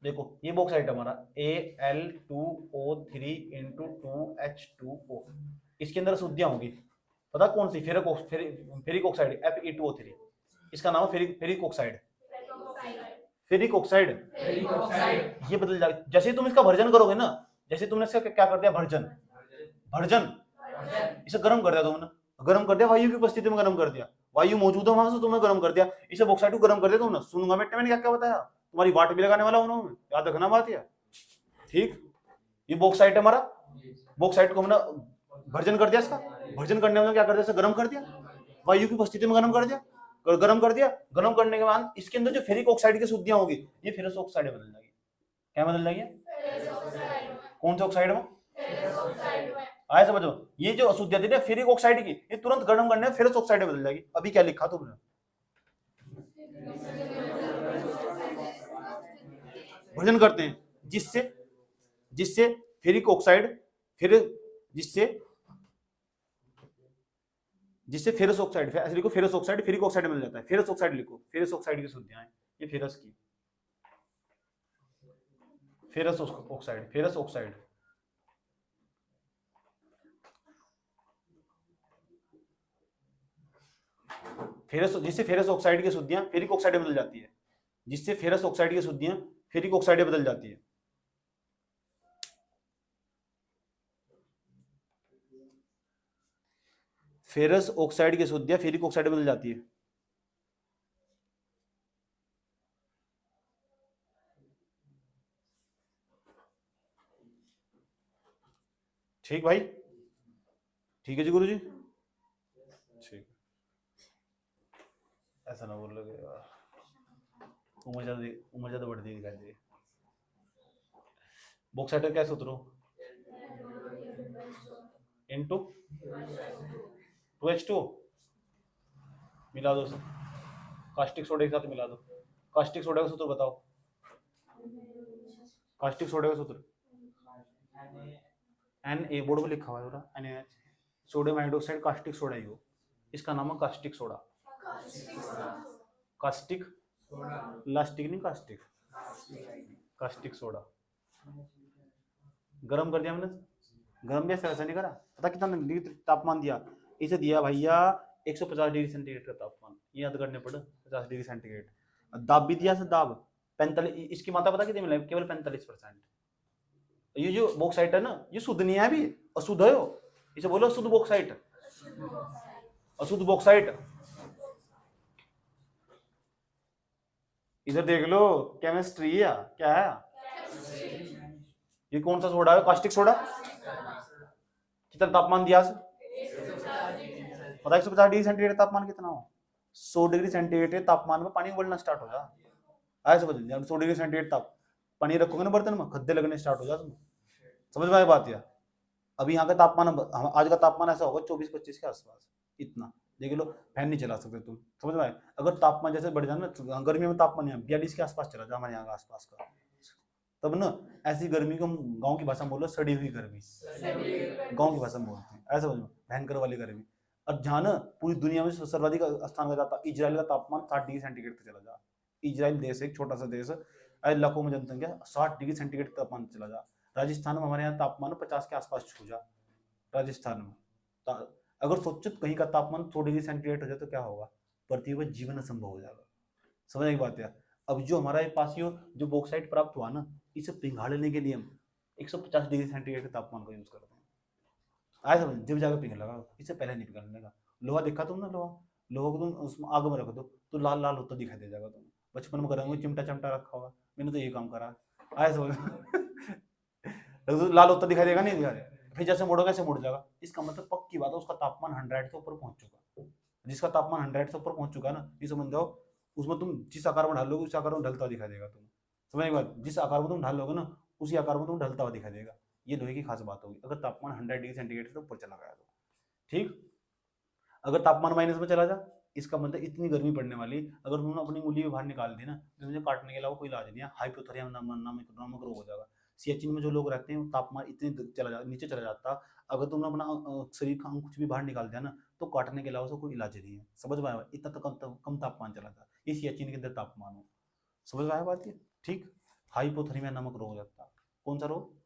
देखो ये बॉक्साइट हमारा Al2O3 इंटू 2H2O, इसके अंदर अशुद्धियां होंगी। पता कौन सी? फेरिक ऑक्साइड Fe2O3, इसका नाम है फेरिक ऑक्साइड। फेरिक ऑक्साइड ये बदल जाएगा जैसे तुम इसका भर्जन करोगे ना। जैसे तुमने इसका क्या कर दिया? भर्जन इसे गर्म कर दिया तुमने, गर्म कर दिया, वायु की उपस्थिति में गर्म कर दिया, वायु मौजूद है वहां से तुमने गर्म कर दिया, इसे बॉक्साइट को गर्म कर दिया तुमने। सुनूंगा मैंने क्या क्या बताया, तुम्हारी वाट भी लगाने वाला हूं मैं, याद रखना बात है। ठीक, ये बॉक्साइट है हमारा, बॉक्साइट को हमने भर्जन कर दिया। इसका भर्जन करने में क्या कर दिया? गर्म कर दिया, वायु की उपस्थिति में गर्म कर दिया, गर्म करने के बाद इसके अंदर जो फेरिक ऑक्साइड की शुद्धियां होगी ये फेरस ऑक्साइड बदल जाएगी। क्या बदल जाएगी? कौन से ऑक्साइड में? आया समझो? ये जो अशुद्धियां थी ना फेरिक ऑक्साइड की, ये तुरंत गर्म करने में फेरस ऑक्साइड बदल जाएगी। अभी क्या लिखा तुमने? भर्जन करते हैं जिससे फेरिक ऑक्साइड जिससे फेरस ऑक्साइड, ऐसे लिखो फेरस ऑक्साइड, फेरिक ऑक्साइड मिल जाता है। फेरस ऑक्साइड लिखो, फेरस ऑक्साइड की शुद्धियां हैं ये फेरस की, फेरस ऑक्साइड जिससे फेरस ऑक्साइड की शुद्धियां फेरिक ऑक्साइड में बदल जाती है, जिससे फेरस ऑक्साइड की शुद्धियां फेरिक ऑक्साइड में बदल जाती है। फेरस ऑक्साइड की शुद्धियां फेरिक ऑक्साइड में बदल जाती है। ठीक भाई, ठीक है जी गुरु जी, ठीक। ऐसा ना बोल लगे यार, उम्र ज्यादा बढ़ती दिखाई दे। बॉक्साइट का क्या सूत्र हो? इनटू 2H2 मिला दो, कास्टिक सोडा के साथ मिला दो। कास्टिक सोडा का सूत्र बताओ। कास्टिक सोडा का सूत्र Na, बोर्ड पे लिखा हुआ है NaH, sodium hydroxide caustic soda ही हो, इसका नाम है कास्टिक सोडा। कास्टिक, लास्टिक नहीं, कास्टिक सोडा। गरम कर दिया मैंने, गरम भी ऐसा नहीं करा। पता कितना डिग्री तापमान दिया? इसे दिया भैया 150 डिग्री सेंटीग्रेड का तापमान, ये याद करने पड़े 50 डिग्री सेंटीग्रेड। दाब भी दिया, दाब 45, इसकी मात्रा पता कितनी मिला? केवल 45%। ये जो बॉक्साइट है ना, ये शुद्ध नहीं है, अभी अशुद्ध है। इसे बोलो अशुद्ध बॉक्साइट, अशुद्ध बॉक्साइट। इधर देख लो, केमिस्ट्री है क्या है? ये कौन सा सोडा है? Caustic soda. कितना तापमान दिया? पता 150 डिग्री सेंटीग्रेड तापमान कितना हो? 100 डिग्री सेंटीग्रेड तापमान में पानी उबलना स्टार्ट हो जाए। ऐसे बदल जाए 100 डिग्री सेंटीग्रेड ताप, पानी रखोगे ना बर्तन में, खद्दे लगने स्टार्ट हो जाए। समझ में आई बात? या अभी यहाँ का तापमान, आज का तापमान ऐसा होगा 24-25 के आसपास, इतना देख लो, फैन नहीं चला सकते तुम। समझ में आए? अगर तापमान जैसे बढ़ जाए ना, गर्मी में तापमान यहाँ 42 के आसपास चला जाए, हमारे यहाँ का आसपास का, तब ना ऐसी गर्मी को हम गांव की भाषा में बोलो सड़ी हुई गर्मी, गांव की भाषा में बोलते हैं। ऐसा समझो, भयंकर वाली गर्मी। अब जहाँ ना पूरी दुनिया में सर्वाधिक स्थान का जाता, इजराइल का तापमान 60 डिग्री सेंटीग्रेड तक चला जा। इजराइल देश एक छोटा सा देश है, लाखों में जनसंख्या, 60 डिग्री सेंटीग्रेड तापमान चला जा। राजस्थान में हमारे यहाँ तापमान 50 के आसपास छू जा। राजस्थान में अगर सोचो कहीं का तापमान 100 डिग्री सेंटीग्रेड हो जाए तो क्या होगा? पृथ्वी पर जीवन असंभव हो जाएगा। समझने की बात है। अब जो हमारा पास जो बॉक्साइट प्राप्त हुआ ना, इसे पिघाड़ने के लिए हम 150 डिग्री सेंटीग्रेड के तापमान का यूज करते हैं। आए समझ, जब जाकर पिघल लगा, इससे पहले नहीं पिघलने लगा। लोहा देखा तुमने, लोहा, लोहा को तुम उसमें आग में रख दो तो लाल लाल होता दिखाई दे जाएगा तुम्हें। बचपन में करेंगे चिमटा चमटा रखा होगा, मैंने तो ये काम करा। आए समझ तो लाल होता दिखाई देगा, नहीं दिखाई देगा। फिर जैसे मोड़ोगे ऐसे मुड़ जाएगा। इसका मतलब पक्की बात है उसका तापमान 100 से ऊपर पहुंच चुका। जिसका तापमान 100 से ऊपर पहुंच चुका है ना, ये समझ जाओ उसमें तुम जिस आकार में ढालोगे उस आकार में ढलता दिखाई देगा तुम। समझ एक बात, जिस आकार में तुम ढालोगे ना उसी आकार में तुम ढलता हुआ दिखाई देगा। ये लोहे की खास बात होगी, अगर तापमान 100 डिग्री सेंटीग्रेड से ऊपर चला गया तो। ठीक, अगर तापमान माइनस में चला जा, इसका मतलब इतनी गर्मी पड़ने वाली, अगर तुमने अपनी उंगली बाहर निकाल दी ना तो मुझे काटने के अलावा कोई इलाज नहीं है, हाइपोथर्मिया नामक रोग हो जाएगा। सियाचिन में जो लोग रहते हैं तापमान इतने नीचे चला जाता, अगर तुमने अपना शरीर का अंग कुछ भी बाहर निकाल दिया ना तो काटने के अलावा उसका कोई इलाज नहीं है। समझ में आया? इतना तो कम तापमान चला था, ये सियाचिन के अंदर तापमान हो। समझ में आया बात ये? ठीक, हाइपोथर्मिया नामक रोग हो जाता। कौन सा रोग?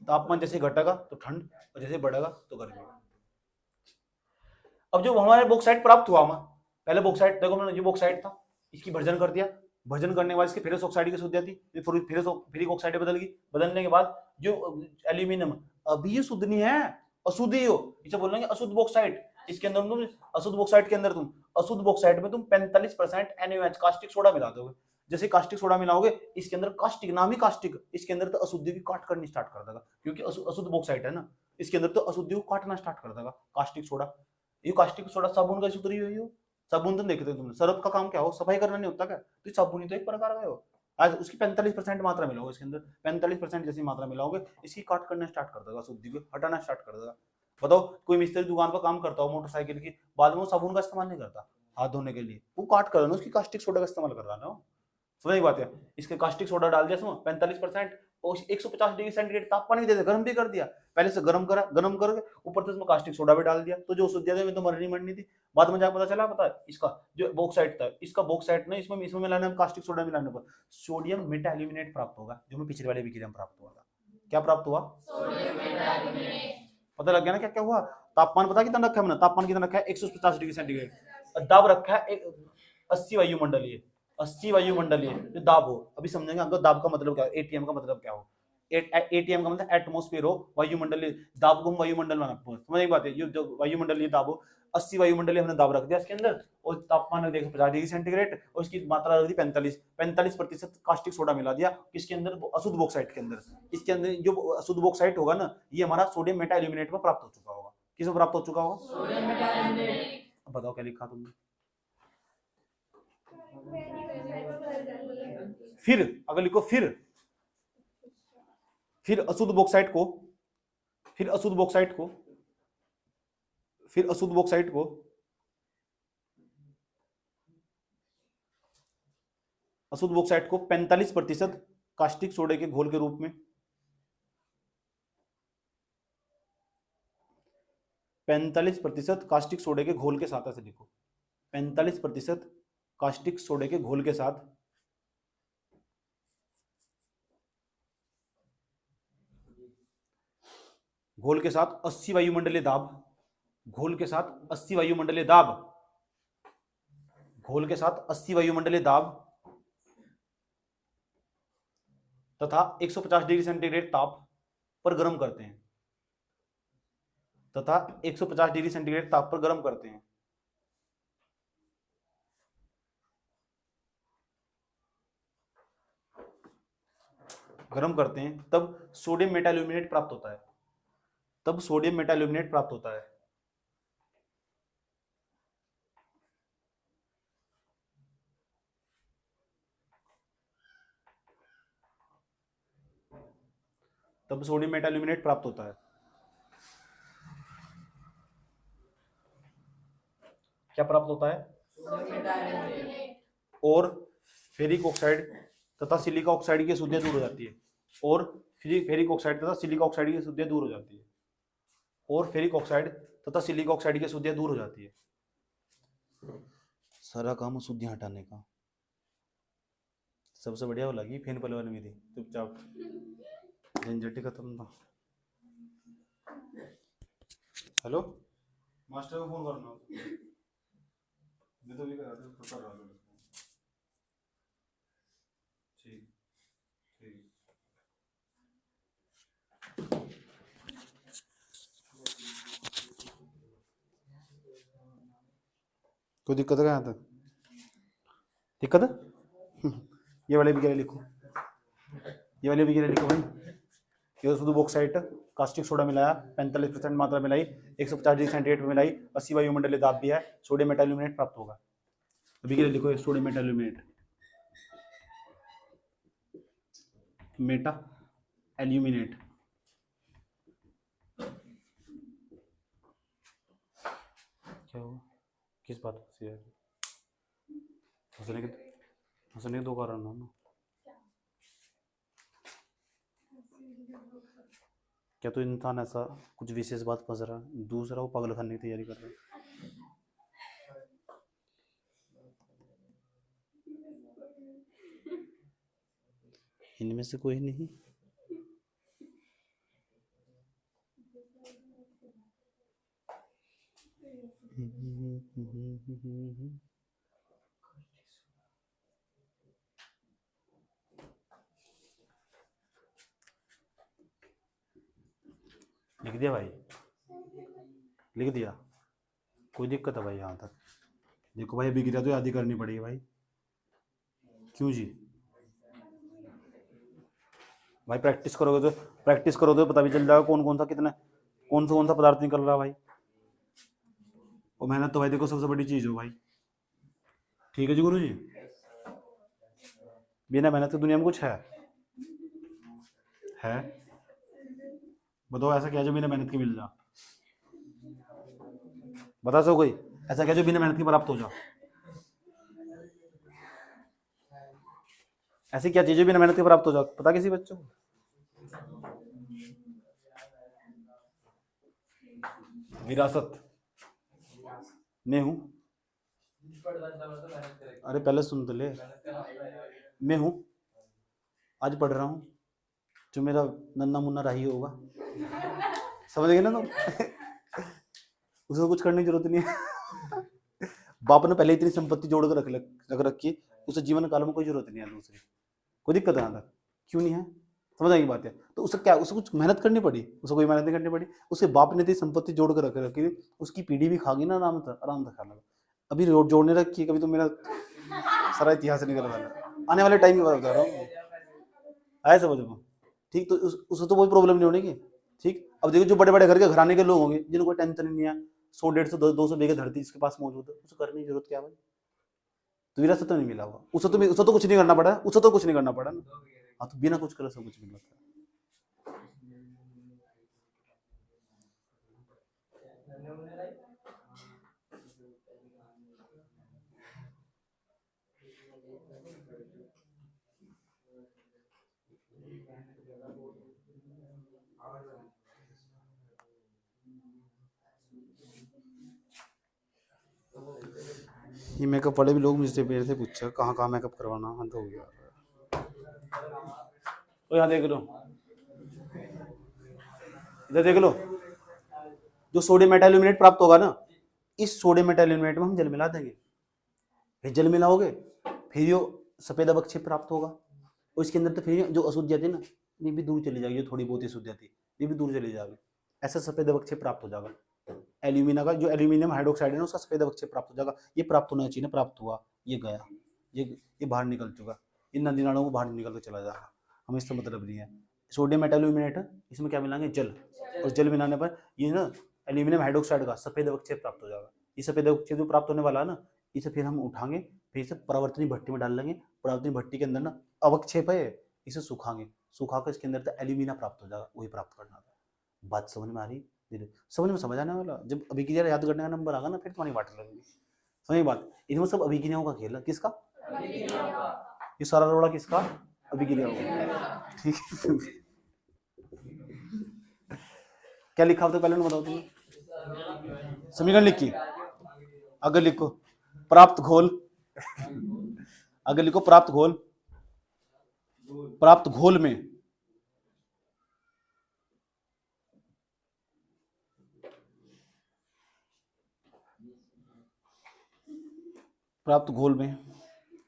तापमान जैसे घटेगा तो ठंड, और जैसे बढ़ेगा तो गर्मी। अब जो हमारे बॉक्साइट प्राप्त हुआ, हमें पहले बॉक्साइट देखो, मैंने ये बॉक्साइट था, इसकी भर्जन कर दिया, भर्जन करने के बाद इसकी फेरस ऑक्साइड की शुद्धियां थी, फेरिक ऑक्साइड बदल गई, बदलने के बाद जो एल्यूमिनियम अभी ये शुद्ध नहीं है, अशुद्ध ही हो, इसे बोलेंगे अशुद्ध बॉक्साइट। इसके अंदर तुम अशुद्ध बॉक्साइट के अंदर तुम अशुद्ध बॉक्साइट में तुम 45% NaOH कास्टिक सोडा मिला दोगे। जैसे कास्टिक सोडा मिलाओगे इसके अंदर, कास्टिक नाम ही कास्टिक, इसके अंदर तो अशुद्धि भी काट करनी स्टार्ट कर देगा, क्योंकि अशुद्ध बॉक्साइट है ना, इसके अंदर तो अशुद्धि को काटना स्टार्ट कर देगा कास्टिक सोडा। ये कास्टिक सोडा साबुन का सूत्र ही हो। साबुन तुम देखते हो, तुमने सर्फ का काम क्या हो, सफाई करना नहीं होता क्या, तो साबुन ही तो एक प्रकार का हो। आज उसकी 45% मात्रा मिलाओगे इसके अंदर, 45% जैसी मात्रा मिलाओगे इसकी काट करना स्टार्ट कर देगा, शुद्धि को हटाना स्टार्ट कर देगा। बताओ, कोई मिस्त्री दुकान पर काम करता हो मोटरसाइकिल की, बाद में वो साबुन का इस्तेमाल नहीं करता हाथ धोने के लिए, वो काट कर उसकी कास्टिक सोडा का इस्तेमाल कर रहा है ना। समझ बात है? इसके कास्टिक सोडा डाल दिया इसमें 45%, और 150 डिग्री सेंटीग्रेड तापमान भी दे दिया, गर्म भी कर दिया, पहले से गर्म करा, गर्म करके ऊपर से इसमें कास्टिक सोडा भी डाल दिया, तो जो शुद्धियां में तो मरनी थी। बाद में जाकर पता चला, पता है इसका जो बॉक्साइट था, इसका बॉक्साइट ने इसमें मिलाने में, कास्टिक सोडा मिलाने पर सोडियम मेटा एल्यूमिनेट प्राप्त होगा, जो मैं पिछले वाले विक्रिया में प्राप्त हुआ था। क्या प्राप्त हुआ? Sodium Meta aluminate. पता लग गया ना क्या क्या हुआ? तापमान पता कितना रखा है मैंने? तापमान कितना रखा है? 150 डिग्री सेंटीग्रेड। दाब रखा है 80 वायुमंडलीय, 80 वायुमंडलीय जो दाब हो। अभी समझेंगे अगर दाब का मतलब क्या है, एटीएम का मतलब क्या हो। एटीएम का मतलब एटमॉस्फेयर हो, वायुमंडलीय दाब को हम वायुमंडल में रखते हैं। समझ एक बात है, ये जो वायुमंडलीय दाब हो 80 वायुमंडलीय हमने दाब रख दिया इसके अंदर, और तापमान देखो 50 डिग्री सेंटीग्रेड, और इसकी मात्रा रख दी 45% कास्टिक सोडा मिला दिया किसके अंदर? अशुद्ध बॉक्साइट के अंदर। इसके अंदर जो अशुद्ध बॉक्साइट होगा ना, ये हमारा सोडियम मेटा एल्यूमिनेट में प्राप्त हो चुका होगा। किसमें प्राप्त हो चुका होगा? Sodium Meta aluminate. अब बताओ क्या लिखा तुमने? फिर अगर लिखो फिर अशुद्ध बॉक्साइट को, फिर अशुद्ध बॉक्साइट को, फिर अशुद्ध बॉक्साइट को अशुद्ध बॉक्साइट को 45% कास्टिक सोडे के घोल के रूप में, 45% कास्टिक सोडे के घोल के साथ, ऐसे लिखो 45% कास्टिक सोडे के घोल के साथ घोल के साथ 80 वायुमंडलीय दाब, घोल के साथ 80 वायुमंडलीय दाब, घोल के साथ 80 वायुमंडलीय दाब तथा 150 डिग्री सेंटीग्रेड ताप पर गर्म करते हैं, तथा 150 डिग्री सेंटीग्रेड ताप पर गर्म करते हैं। गर्म करते हैं तब सोडियम मेटा एल्यूमिनेट प्राप्त होता है, तब सोडियम मेटा एल्यूमिनेट प्राप्त होता है। तब सोडियम मेटा एल्यूमिनेट प्राप्त होता है। क्या प्राप्त होता है? और फेरिक ऑक्साइड तथा सिलिका ऑक्साइड की अशुद्धियां दूर हो जाती है, और फेरिक ऑक्साइड तथा सिलिका ऑक्साइड की अशुद्धियां दूर हो जाती है, और फेरिक ऑक्साइड तथा सिलिका ऑक्साइड की अशुद्धियां दूर हो जाती है। सारा काम अशुद्धियां हटाने का। सबसे बढ़िया वो लगी फेन पलवन विधि, चुपचाप झंझट खत्म था। हेलो, मास्टर को फोन करना, मैं तो भी कर रहा था। ठीक ठीक। कोई दिक्कत है यहाँ तक? दिक्कत है? ये वाले भी लिखो, ये वाले भी लिखो भाई। ये शुद्ध बॉक्साइट कास्टिक सोडा मिलाया, 45% मात्रा मिलाई, 150 डिग्री सेंटीग्रेड पर मिलाई, 80 वायुमंडलीय दाब भी है, सोडियम मेटाल्यूमिनेट प्राप्त होगा। अभी के लिए लिखो सोडियम मेटाल्यूमिनेट, मेटा एल्यूमिनेट। क्या हुआ? किस बात से है? हंसने के दो कारण हो ना। क्या तो इंसान ऐसा कुछ विशेष बात फंस रहा है, दूसरा वो पागल खाने की तैयारी कर रहा है। इनमें से कोई नहीं। लिख दिया भाई, लिख दिया। कोई दिक्कत है भाई यहाँ तक? देखो भाई अभिक्रिया तो याद ही करनी पड़ेगी भाई। क्यों जी? भाई प्रैक्टिस करोगे तो पता भी चल जाएगा कौन सा पदार्थ निकल रहा है भाई। और मेहनत तो भाई देखो सबसे बड़ी चीज हो भाई। ठीक है जी गुरु जी? बिना मेहनत की दुनिया में कुछ है? बताओ ऐसा क्या जो बिना मेहनत के मिल जा? बता सो कोई ऐसा क्या जो बिना मेहनत के प्राप्त हो जा? ऐसी क्या चीजें बिना मेहनत के प्राप्त हो जा? पता किसी बच्चों को? विरासत मैं हूं। अरे पहले सुन तो ले। मैं हूं, आज पढ़ रहा हूं, जो मेरा नन्ना मुन्ना राही होगा, समझ गए ना तुम? उसको कुछ करने की जरूरत नहीं है। बाप ने पहले इतनी संपत्ति जोड़ कर रख रखी, उसे जीवन काल में कोई जरूरत नहीं है दूसरी। कोई दिक्कत है यहाँ तक? क्यों नहीं है? समझ आई बात है? तो उसे क्या, उसे कुछ मेहनत करनी पड़ी? उसे कोई मेहनत नहीं करनी पड़ी। उसके बाप ने इतनी संपत्ति जोड़ कर रख रखी, उसकी पीढ़ी भी खागी ना आराम से खा लेगा। अभी जोड़ने रखी, कभी तो मेरा सारा इतिहास निकल रहा है। आने वाले टाइम की बात बता रहा हूँ, आए समझ में? ठीक, तो उससे तो कोई प्रॉब्लम नहीं होने की। ठीक, अब देखो जो बड़े बड़े घर के घराने के लोग होंगे जिनको कोई टेंशन नहीं है, 100 150 200 बीघे धरती इसके पास मौजूद है, उसे करने की जरूरत क्या भाई? तो विरासत तो नहीं मिला हुआ, उसे तो कुछ नहीं करना पड़ा, उसे तो कुछ नहीं करना पड़ा ना। हाँ, तो बिना कुछ करे सब कुछ मिल जाता है। ये मेकअप वाले भी लोग मुझसे मेरे से पूछा कहाँ कहाँ मेकअप करवाना, हद हो गया। तो यहाँ देख लो, इधर देख लो, जो सोडियम मेटाल्यूमिनेट प्राप्त होगा ना, इस सोडियम मेटाल्यूमिनेट में हम जल मिला देंगे। फिर जल मिलाओगे, फिर यो सफेद अवक्षेप प्राप्त होगा, और इसके अंदर तो फिर जो अशुद्धियाँ थी ना, ये भी दूर चली जाएगी। जो थोड़ी बहुत अशुद्धियाँ थी ये भी दूर चली जाएगी। ऐसा सफेद अवक्षेप प्राप्त हो जाएगा। एल्यूमिना का जो एल्यूमिनियम हाइड्रोक्साइड है ना, उसका सफेद अवक्षेप प्राप्त हो जाएगा। ये प्राप्त होना चाहिए ना, प्राप्त हुआ, ये गया, ये बाहर निकल चुका। इन नदी नालों को बाहर निकल कर चला जाएगा, हमें इससे मतलब नहीं है। सोडियम मेटाल्यूमिनेट है, इसमें क्या मिलाएंगे? जल, और जल मिलाने पर ये ना एल्यूमिनियम हाइड्रोक्साइड का सफेद अवक्षेप प्राप्त हो जाएगा। ये सफेद अवक्षेप जो प्राप्त होने वाला है ना, इसे फिर हम उठाएंगे, फिर इसे परावर्तनी भट्टी में डाल लेंगे। परावर्तनी भट्टी के अंदर ना अवक्षेप है, इसे सुखाएंगे, सुखाकर इसके अंदर एल्यूमिना प्राप्त हो जाएगा। वही प्राप्त करना था। बात समझ में आ रही? समझ में समझ आने वाला। जब अभिक्रिया याद करने का नंबर आगा ना, फिर तुम्हारी बात लगेगी। समझ बात? इनमें सब अभिक्रियाओं का खेल है। किसका? ये सारा रोड़ा किसका? अभिक्रियाओं का। ठीक है। क्या लिखा होता पहले बताओ तुम्हें? समीकरण लिखी, अगर लिखो प्राप्त घोल, अगर लिखो प्राप्त घोल, प्राप्त घोल में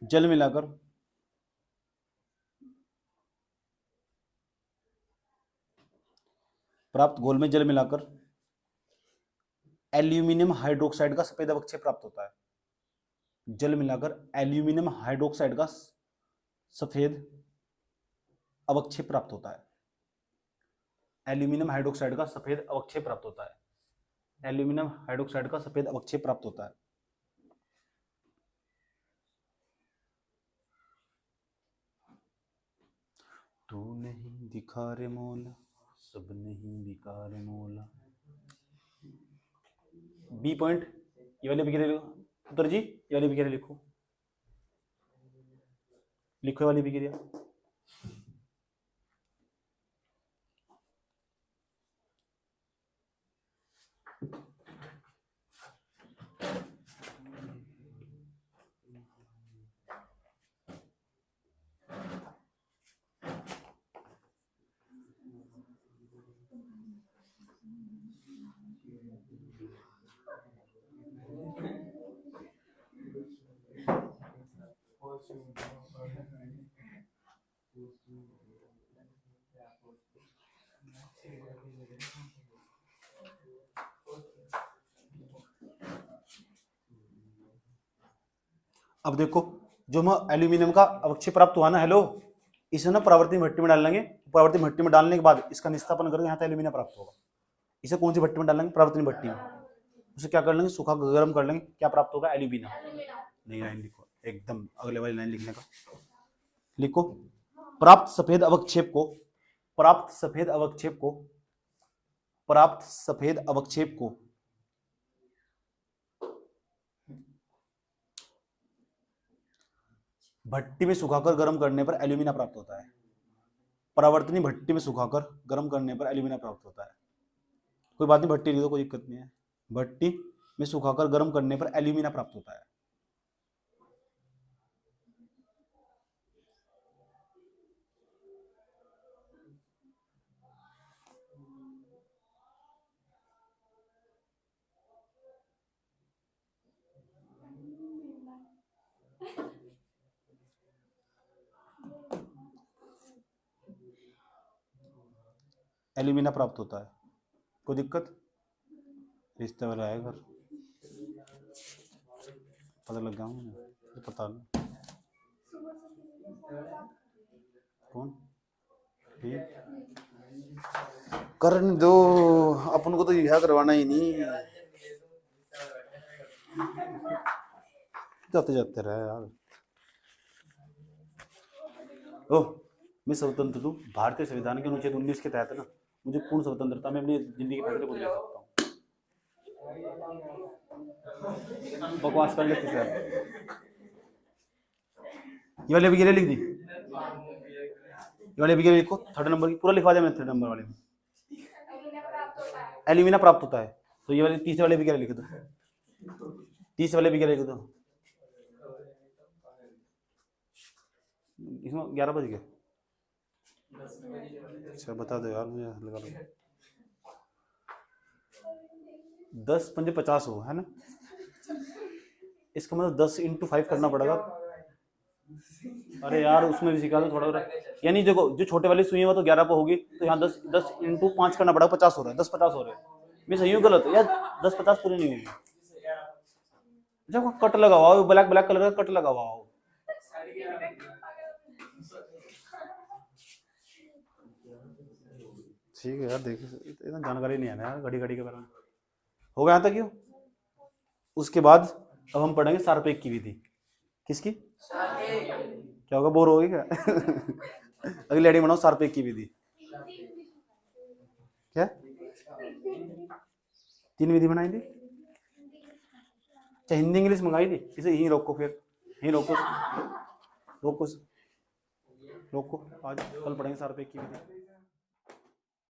जल मिलाकर एल्यूमिनियम हाइड्रोक्साइड का सफेद अवक्षेप प्राप्त होता है। जल मिलाकर एल्यूमिनियम हाइड्रोक्साइड का सफेद अवक्षेप प्राप्त होता है। एल्यूमिनियम हाइड्रोक्साइड का सफेद अवक्षेप प्राप्त होता है। एल्यूमिनियम हाइड्रोक्साइड का सफेद अवक्षेप प्राप्त होता है। तू नहीं दिखा रे मौला, सब नहीं दिखा रे मौला। बी पॉइंट, ये वाली विक्रिया लिखो पुत्र जी, ये वाली विक्रिया लिखो, लिखो ये वाली विक्रिया। अब देखो, जो हम एल्यूमिनियम का अवक्षेप प्राप्त हुआ ना, हेलो, इसे ना परावर्ती भट्टी में डाल लेंगे। परावर्ती भट्टी में डालने के बाद इसका निस्तापन करके यहाँ तक एल्यूमिनियम प्राप्त होगा। इसे कौन सी भट्टी में डालेंगे? परावर्तनी भट्टी में। उसे क्या कर लेंगे? सूखा गर्म कर लेंगे। क्या प्राप्त होगा? एल्यूमिना। नई लाइन लिखो, एकदम अगले वाली लाइन लिखने का लिखो। प्राप्त सफेद अवक्षेप को, प्राप्त सफेद अवक्षेप को, प्राप्त सफेद अवक्षेप को भट्टी में सुखाकर गर्म करने पर एल्यूमिना प्राप्त होता है। परावर्तनी भट्टी में सुखाकर गर्म करने पर एल्यूमिना प्राप्त होता है। कोई बात नहीं, भट्टी लिख दो, कोई दिक्कत नहीं है। भट्टी में सुखाकर गर्म करने पर एल्यूमिना प्राप्त होता है। एल्यूमिना प्राप्त होता है। कोई दिक्कत? रिश्ते वाला है घर, पता लग गया मुझे, पता नहीं कौन। ठीक, करने दो, अपन को तो यह करवाना ही नहीं। जाते जाते रहे यार। ओह, मैं स्वतंत्र हूँ। भारतीय संविधान के अनुच्छेद 19 के तहत ना मुझे पूर्ण स्वतंत्रता में अपनी जिंदगी के फैसले खुद ले सकता हूँ। बकवास कर लेते सर। ये वाली विक्रिया लिख दी, ये वाली विक्रिया लिखो। 3rd नंबर की पूरा लिखवा दिया मैंने। 3rd नंबर वाले में एल्यूमिना प्राप्त होता है, तो ये वाली 30 वाले विक्रिया लिख दो। 30 वाले विक्रिया लिख दो। इसमें 11 बज गए। अच्छा बता दो यार मुझे, लगा लो। 10 पंजे 50 हो, है ना? इसका मतलब 10 × 5 करना पड़ेगा। अरे यार उसमें भी सिखा दो थोड़ा। यानी देखो, जो छोटे वाली सुई है तो 11 पे होगी, तो यहाँ 10 × 5 करना पड़ेगा। 50 हो रहा है। 10 50 हो रहे हैं। मैं सही हूँ गलत? यार 10 50 पूरी नहीं हुई। जब कट लगाओ, ब्लैक ब्लैक कलर का कट लगाओ। ठीक है यार, देखिए इतना जानकारी नहीं है ना यार, घड़ी घड़ी के बारे में। हो गया यहाँ तक क्यों? उसके बाद अब हम पढ़ेंगे सारपेक की विधि। किसकी? क्या होगा? बोर हो गई क्या? अगली आईडी बनाओ, सारपेक की विधि। क्या 3 विधि बनाई थी? अच्छा, हिंदी इंग्लिश मंगाई थी। इसे यहीं रोको, फिर यहीं रोको, रोको रोको। आज कल पढ़ेंगे सारपेक की विधि।